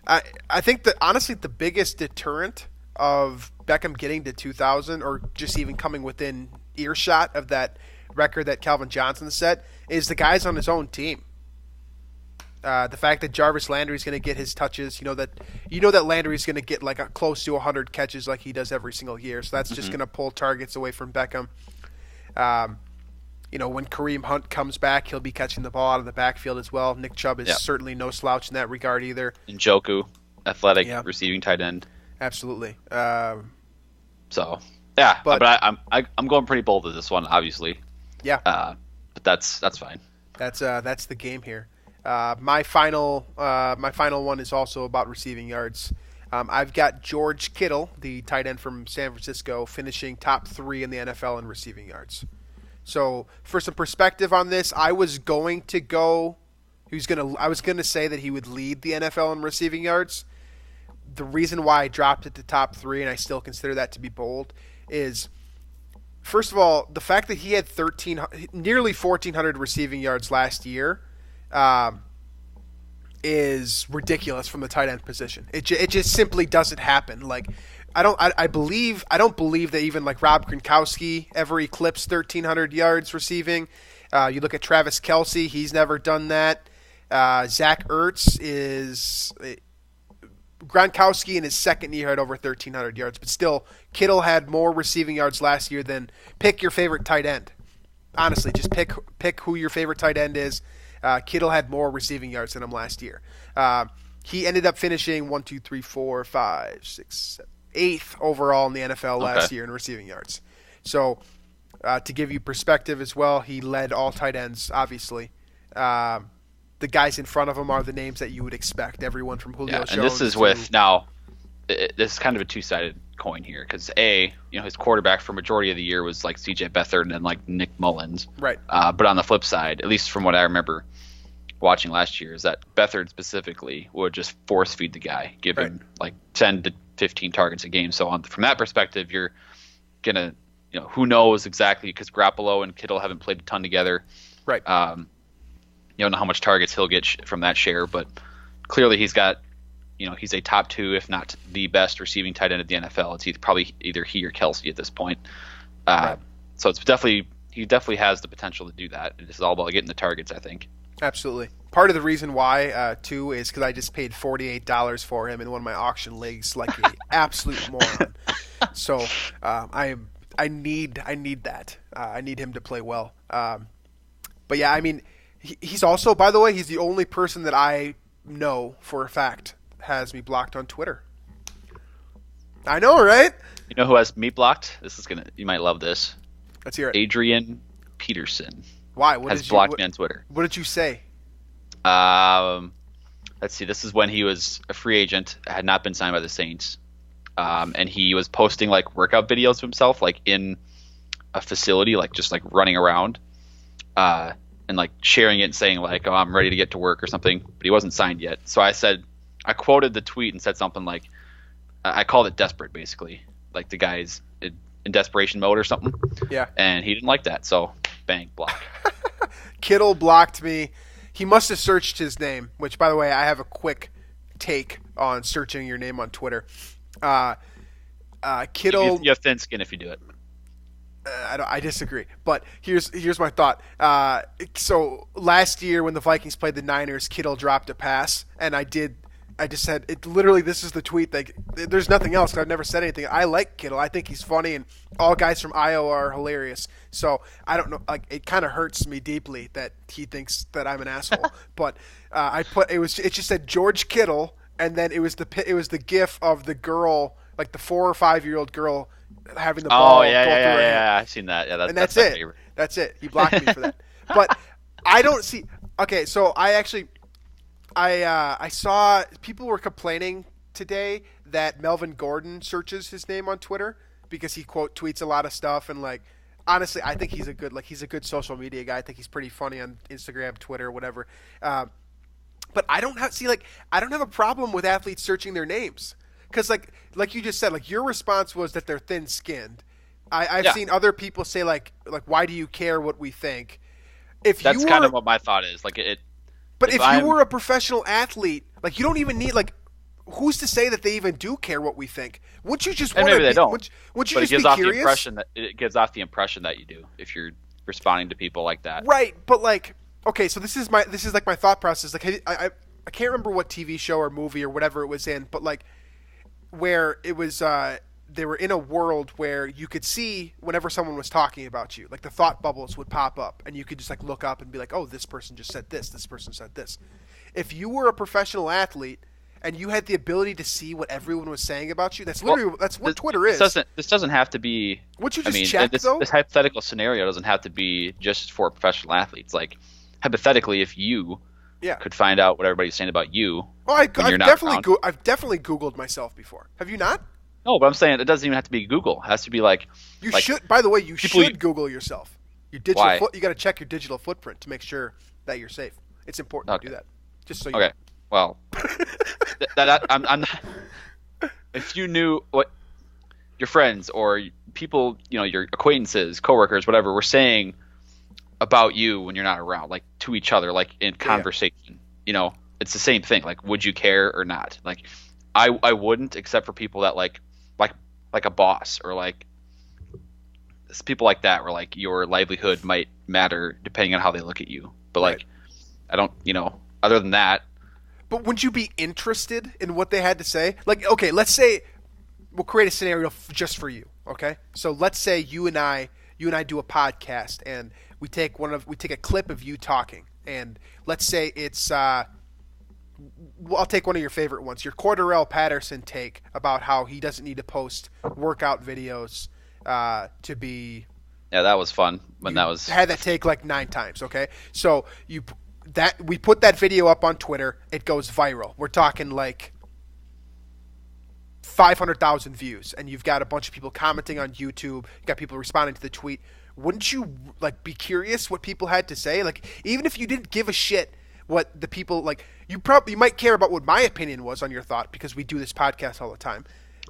I think that honestly the biggest deterrent of Beckham getting to 2,000 or just even coming within earshot of that record that Calvin Johnson set is the guys on his own team. The fact that Jarvis Landry's going to get his touches, you know that Landry's going to get like close to 100 catches like he does every single year. So that's just going to pull targets away from Beckham. When Kareem Hunt comes back, he'll be catching the ball out of the backfield as well. Nick Chubb is certainly no slouch in that regard either. Njoku, athletic receiving tight end. Absolutely. But I'm going pretty bold with this one, obviously. Yeah. But that's fine. That's the game here. My final one is also about receiving yards. I've got George Kittle, the tight end from San Francisco, finishing top 3 in the NFL in receiving yards. So for some perspective on this, I was going to say that he would lead the NFL in receiving yards. The reason why I dropped it to top 3, and I still consider that to be bold, is first of all the fact that he had nearly 1,400 receiving yards last year. Is ridiculous from the tight end position. It just simply doesn't happen. Like I don't believe that even like Rob Gronkowski ever eclipsed 1,300 yards receiving. You look at Travis Kelce, he's never done that. Zach Ertz Gronkowski in his second year had over 1,300 yards, but still Kittle had more receiving yards last year than pick your favorite tight end. Honestly, just pick who your favorite tight end is. Kittle had more receiving yards than him last year. He ended up finishing 8th overall in the NFL last year in receiving yards. So to give you perspective as well, he led all tight ends, obviously. The guys in front of him are the names that you would expect, everyone from Julio Jones. And this is this is kind of a two-sided coin here because his quarterback for majority of the year was like C.J. Beathard and like Nick Mullins. Right. But on the flip side, at least from what I remember watching last year, is that Beathard specifically would just force feed the guy, give him like 10 to 15 targets a game. So from that perspective, you're gonna, who knows exactly because Garoppolo and Kittle haven't played a ton together. Right. You don't know how much targets he'll get from that share, but clearly he's got. He's a top 2, if not the best receiving tight end of the NFL. It's probably either he or Kelce at this point. So it's he definitely has the potential to do that. It's all about getting the targets, I think. Absolutely. Part of the reason why, too, is because I just paid $48 for him in one of my auction leagues, like an absolute moron. So I need that. I need him to play well. But yeah, I mean, he's also, by the way, he's the only person that I know for a fact has me blocked on Twitter. I know, right? You know who has me blocked? You might love this. Let's hear it. Adrian Peterson. Why? Has blocked me on Twitter. What did you say? Let's see. This is when he was a free agent, had not been signed by the Saints, and he was posting like workout videos of himself, like in a facility, like just like running around, and like sharing it and saying like, "Oh, I'm ready to get to work" or something. But he wasn't signed yet. So I quoted the tweet and said something like, I called it desperate, basically, like the guy's in desperation mode or something. Yeah. And he didn't like that, so bang, block. Kittle blocked me. He must have searched his name, which, by the way, I have a quick take on searching your name on Twitter. Kittle. You have thin skin if you do it. I disagree, but here's my thought. So last year when the Vikings played the Niners, Kittle dropped a pass, and I just said it. Literally, this is the tweet. Like, there's nothing else. I've never said anything. I like Kittle. I think he's funny, and all guys from Iowa are hilarious. So I don't know. Like, it kind of hurts me deeply that he thinks that I'm an asshole. But it just said George Kittle, and then it was the GIF of the girl, like the 4 or 5 year old girl having the ball. Oh yeah. I've seen that. Yeah, that's it. Favorite. That's it. He blocked me for that. But I don't see. Okay, so I saw people were complaining today that Melvin Gordon searches his name on Twitter because he quote tweets a lot of stuff, and like honestly, I think he's a good social media guy. I think he's pretty funny on Instagram, Twitter, whatever. But I don't have a problem with athletes searching their names because like you just said, like your response was that they're thin skinned. I've seen other people say like why do you care what we think? That's kind of what my thought is. Like it. But if you were a professional athlete, like you don't even need like who's to say that they even do care what we think? Wouldn't you just And want maybe they don't. Wouldn't you But just be curious? it gives off the impression that you do if you're responding to people like that. Right, but like, okay, so this is like my thought process. Like, I can't remember what TV show or movie or whatever it was in, but like, where it was, they were in a world where you could see whenever someone was talking about you, like the thought bubbles would pop up, and you could just like look up and be like, oh, this person just said this person said this. If you were a professional athlete and you had the ability to see what everyone was saying about you, that's literally that's what Twitter is. This doesn't have to be. Would you just check though? This hypothetical scenario doesn't have to be just for professional athletes. Like hypothetically, if you could find out what everybody's saying about you, I've definitely Googled myself before. Have you not? No, but I'm saying it doesn't even have to be Google. It has to be like you should. By the way, you should Google yourself. Your digital Why? You got to check your digital footprint to make sure that you're safe. It's important to do that. Just so you. Okay. Know. Well, I'm not. If you knew what your friends or people, your acquaintances, coworkers, whatever, were saying about you when you're not around, like to each other, like in conversation, it's the same thing. Like, would you care or not? Like, I wouldn't, except for people that like a boss or like people like that, where like your livelihood might matter depending on how they look at you. But like, I don't, other than that. But wouldn't you be interested in what they had to say? Like, okay, let's say we'll create a scenario just for you. Okay, so let's say you and I do a podcast, and we take a clip of you talking, and let's say it's I'll take one of your favorite ones, your Cordarrelle Patterson take about how he doesn't need to post workout videos to be. Yeah, that was fun when that was had that take like 9 times. Okay, so we put that video up on Twitter. It goes viral. We're talking like 500,000 views, and you've got a bunch of people commenting on YouTube. You got people responding to the tweet. Wouldn't you like be curious what people had to say? Like, even if you didn't give a shit what the people like, you might care about what my opinion was on your thought, because we do this podcast all the time.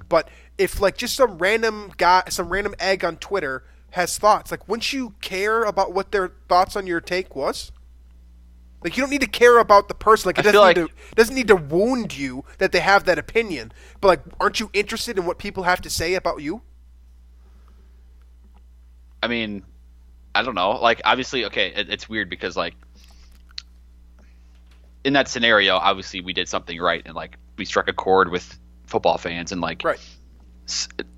But if like just some random guy, some random egg on Twitter has thoughts, like, wouldn't you care about what their thoughts on your take was? Like, you don't need to care about the person. Like, it doesn't need to wound you that they have that opinion. But like, aren't you interested in what people have to say about you? I mean, I don't know. Like, obviously, okay, it's weird because like in that scenario, obviously we did something right, and like we struck a chord with football fans, and like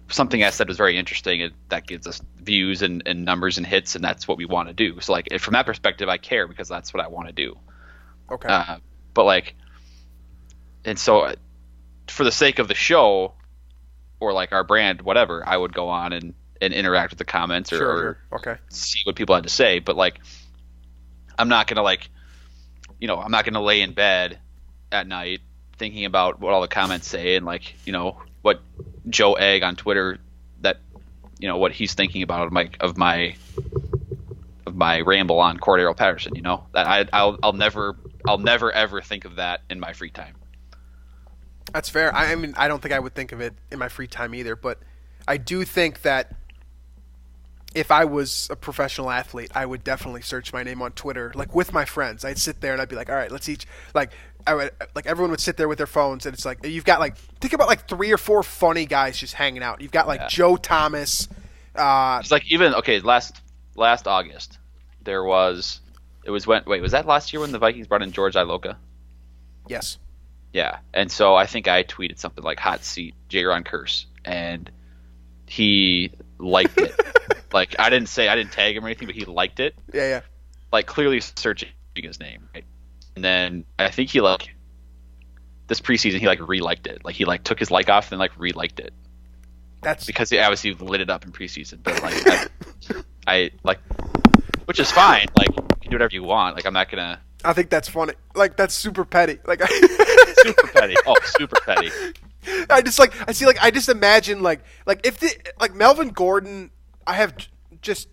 something I said was very interesting, and that gives us views and numbers and hits, and that's what we want to do. So like, from that perspective, I care because that's what I want to do. Okay. But like, and so for the sake of the show or like our brand, whatever, I would go on and interact with the comments or see what people had to say. But like, I'm not gonna like, I'm not gonna lay in bed at night thinking about what all the comments say and like, what Joe Egg on Twitter, that what he's thinking about of my ramble on Cordarrelle Patterson. That I'll never ever think of that in my free time. That's fair. I mean, I don't think I would think of it in my free time either, but I do think that if I was a professional athlete, I would definitely search my name on Twitter, like with my friends. I'd sit there and I'd be like, all right, let's each everyone would sit there with their phones, and it's like you've got like, think about like 3 or 4 funny guys just hanging out. You've got like Joe Thomas. It's like last August was that last year when the Vikings brought in George Iloka? Yes. Yeah, and so I think I tweeted something like "hot seat J-Ron curse," and he liked it. Like, I didn't tag him or anything, but he liked it. Yeah. Like, clearly searching his name, right? And then I think he this preseason he re-liked it. Like, he took his like off and re-liked it. That's because he obviously lit it up in preseason. But I which is fine. Like, you can do whatever you want. Like, I'm not gonna. I think that's funny. Like, that's super petty. Like, super petty. Oh, super petty. I just imagine if Melvin Gordon. I have just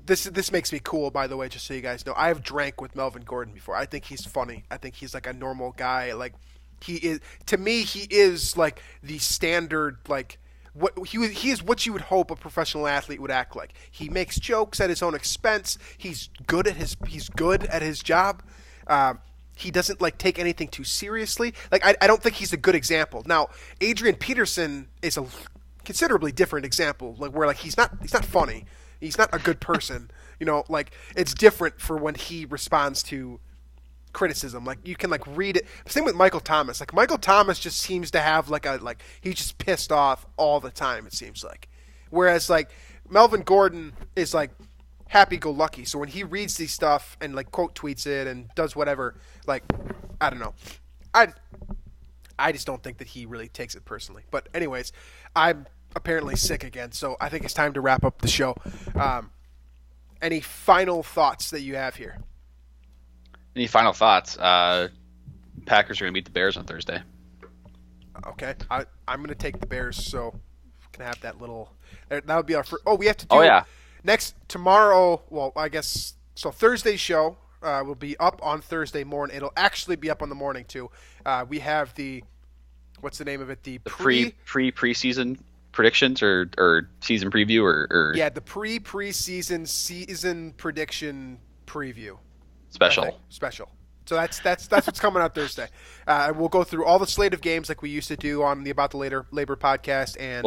this makes me cool, by the way, just so you guys know. I have drank with Melvin Gordon before. I think he's funny. I think he's like a normal guy. Like, he is, to me, he is like the standard, like what he is what you would hope a professional athlete would act like. He makes jokes at his own expense. He's good at his job. he doesn't like take anything too seriously. Like I don't think he's a good example. Now, Adrian Peterson is a considerably different example. Like where like he's not funny. He's not a good person. You know, like it's different for when he responds to criticism. Like you can like read it. Same with Michael Thomas. Like Michael Thomas just seems to have like he's just pissed off all the time. It seems like, whereas like Melvin Gordon is like happy-go-lucky. So when he reads these stuff and like quote tweets it and does whatever, like I don't know, I just don't think that he really takes it personally. But anyways, I'm apparently sick again, so I think it's time to wrap up the show. Any final thoughts that you have here? Any final thoughts? Packers are going to beat the Bears on Thursday. Okay, I'm going to take the Bears, so can have that little. That would be our first. Oh, we have to do. Oh yeah. Tomorrow. Well, I guess so. Thursday's show will be up on Thursday morning. It'll actually be up on the morning too. We have the. What's the name of it? The preseason predictions or season preview or yeah, the preseason season prediction preview special. So that's what's coming out Thursday. We'll go through all the slate of games like we used to do on the About the Labor podcast, and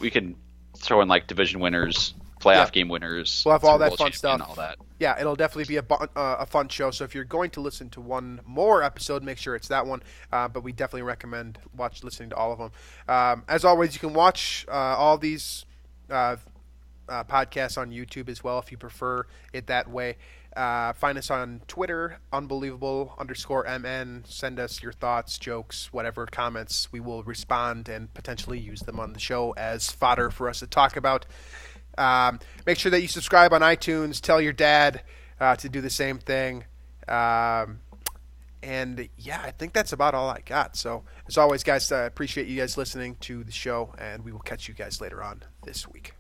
we can throw in like division winners, playoff game winners. We'll have all that fun stuff. And all that. Yeah, it'll definitely be a fun show. So if you're going to listen to one more episode, make sure it's that one. But we definitely recommend listening to all of them. As always, you can watch all these podcasts on YouTube as well if you prefer it that way. Find us on Twitter, unbelievable_MN. Send us your thoughts, jokes, whatever, comments. We will respond and potentially use them on the show as fodder for us to talk about. Make sure that you subscribe on iTunes. Tell your dad to do the same thing. And yeah, I think that's about all I got. So as always, guys, appreciate you guys listening to the show, and we will catch you guys later on this week.